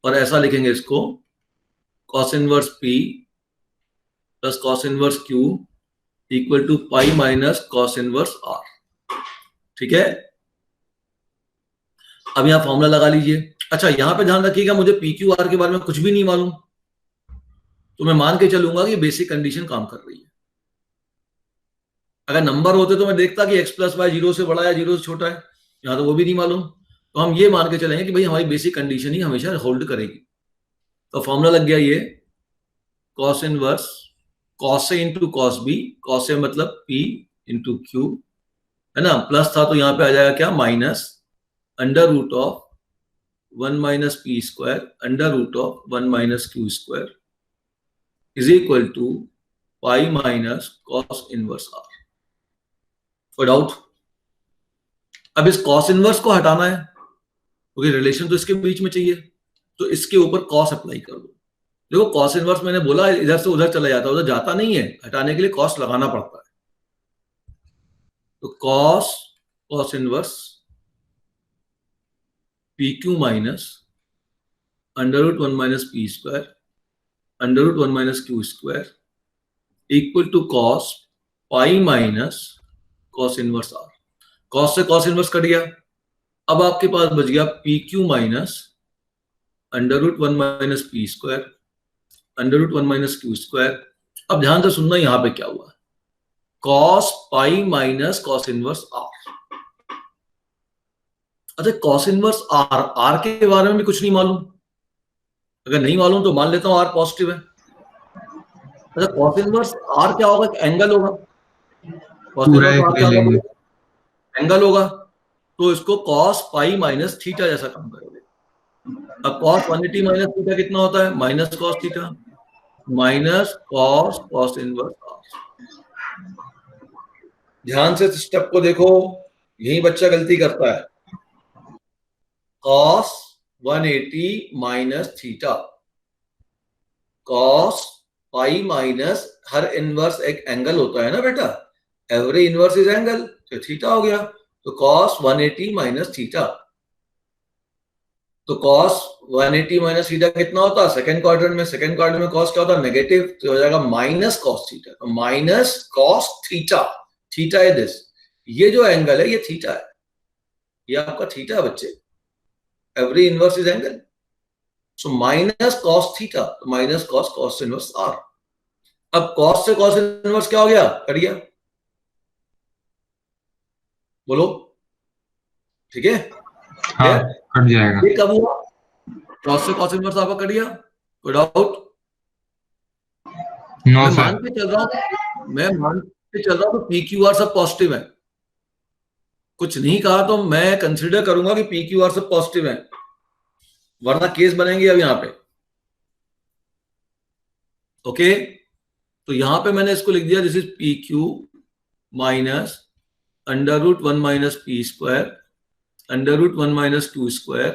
और ऐसा लिखेंगे इसको, cos inverse P plus cos inverse Q equal to pi minus cos inverse R। ठीक है, अब यहाँ फॉर्मूला लगा लीजिए। अच्छा, यहाँ पे ध्यान रखिएगा, मुझे PQR के बारे में कुछ भी नहीं मालूम, तो मैं मान के चलूंगा कि बेसिक कंडीशन काम कर रही है। अगर नंबर होते तो मैं देखता कि x प्लस वाई 0 से बड़ा या 0 से छोटा है, यहाँ तो वो भी नहीं मालूम, तो हम ये मान के चलेंगे कि भाई हमारी बेसिक कंडीशन ही हमेशा होल्ड करेगी। तो फॉर्मूला लग गया ये, cos inverse cos A into cos B, cos ए मतलब P इंटू Q है ना, प्लस था तो यहाँ पे आ जाएगा क्या, minus under root of 1 minus P square under root of 1 minus Q square is equal to pi minus cos inverse R। कोई डाउट? अब इस कॉस इनवर्स को हटाना है क्योंकि रिलेशन तो इसके बीच में चाहिए, तो इसके ऊपर कॉस अप्लाई कर दो। देखो कॉस इनवर्स मैंने बोला इधर से उधर चला जाता है, उधर जाता नहीं है, हटाने के लिए कॉस लगाना पड़ता है। तो cos inverse PQ minus under root 1 minus P square under root 1 minus Q square equal to cos pi minus cos inverse R। Cos से कॉस इनवर्स कट गया, अब आपके पास बच गया PQ minus under root 1 minus P square under root 1 minus Q square. अब ध्यान से सुनना यहाँ पे क्या हुआ, cos pi minus cos inverse R। अच्छा, कॉस इनवर्स R के बारे में भी कुछ नहीं मालूम, अगर नहीं मालूम तो मान लेता हूं R पॉजिटिव है। अच्छा, कॉस इनवर्स R क्या होगा, एंगल होगा, पूरा एक ले लेंगे, एंगल होगा, तो इसको कॉस पाई माइनस थीटा जैसा काम करोगे। अब कॉस 180 माइनस थीटा कितना होता है, minus cos theta minus cos inverse R। ध्यान से स्टेप को देखो, यही बच्चा गलती करता है। Cos 180 minus theta, cos pi minus, हर इनवर्स एक एंगल होता है ना बेटा, एवरी इनवर्स इज एंगल, तो थीटा हो गया, तो कॉस 180 माइनस थीटा। तो कॉस 180 माइनस थीटा कितना होता है सेकंड क्वाड्रेंट में, सेकंड क्वाड्रेंट में कॉस क्या होता है, नेगेटिव, तो हो जाएगा माइनस कॉस थीटा। तो माइनस कॉस थीटा, थीटा है दिस, ये जो एंगल है ये थीटा है, ये आपका थीटा है बच्चे, every inverse is angle, so minus cos theta, तो माइनस कॉस इनवर्स R। अब कॉस से कॉस इनवर्स क्या हो गया, कट गया, बोलो, ठीक है, हाँ कट जाएगा। ये कब हुआ, कॉस से कॉस इनवर्स आपका कट गया, कोई डाउट? नो मैं सर, मान के चल रहा हूं तो PQR सब पॉजिटिव है, कुछ नहीं कहा तो मैं कंसीडर करूंगा कि PQR सब पॉजिटिव है, वरना केस बनेंगे अब यहां पे। ओके, तो यहां पे मैंने इसको लिख दिया, this is PQ minus under root 1 minus P square under root 1 minus Q square,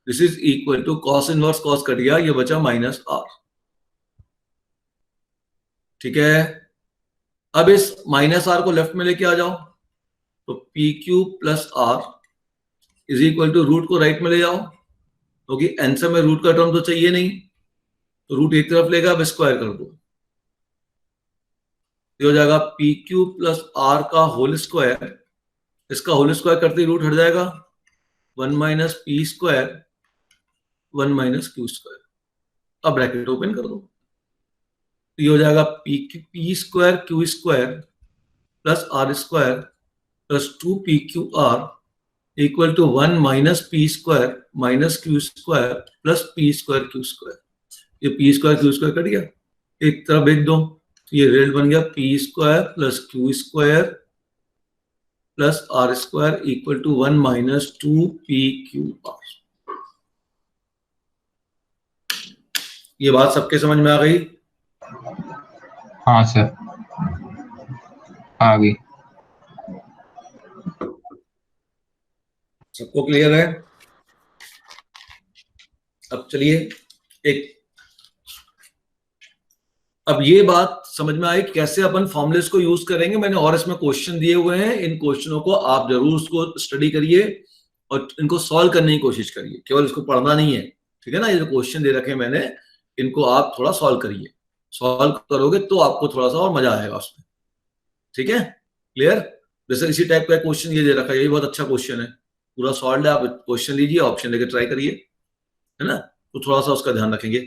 this is equal to cos inverse cos cut गया, ये बचा माइनस R। ठीक है, अब इस माइनस R को लेफ्ट में लेके आ जाओ, तो PQ plus R is equal to root को राइट में ले जाओ, क्योंकि आंसर में रूट का टर्म तो चाहिए नहीं, तो रूट एक तरफ लेगा, अब स्क्वायर कर दो, ये हो जाएगा PQ प्लस R का होल स्क्वायर, इसका होल स्क्वायर करते ही रूट हट जाएगा, 1 minus P square 1 minus Q square. अब ब्रैकेट ओपन कर दो, ये हो जाएगा P square Q square plus R square plus 2PQR equal to 1 minus P square minus Q square plus P square Q square. ये P square Q square cut गया, एक तरफ एक दो, ये रिजल्ट बन गया P square plus Q square plus R square equal to 1 minus 2 P Q R. ये बात सबके समझ में आ गई? हाँ सर, आ गई। सबको क्लियर है? अब चलिए अब ये बात समझ में आई कैसे अपन फॉर्मुलेस को यूज करेंगे। मैंने और इसमें क्वेश्चन दिए हुए हैं, इन क्वेश्चनों को आप जरूर उसको स्टडी करिए और इनको सॉल्व करने की कोशिश करिए, केवल इसको पढ़ना नहीं है, ठीक है ना। ये जो क्वेश्चन दे रखे हैं मैंने, इनको आप थोड़ा सॉल्व करिए, सॉल्व करोगे तो आपको थोड़ा सा और मजा आएगा उसमें, ठीक है? क्लियर? जैसे इसी टाइप का क्वेश्चन ये दे रखा है, ये बहुत अच्छा क्वेश्चन है, पूरा सॉल्व है। आप क्वेश्चन लीजिए, ऑप्शन लेके ट्राई करिए, है ना, तो थोड़ा सा उसका ध्यान रखेंगे।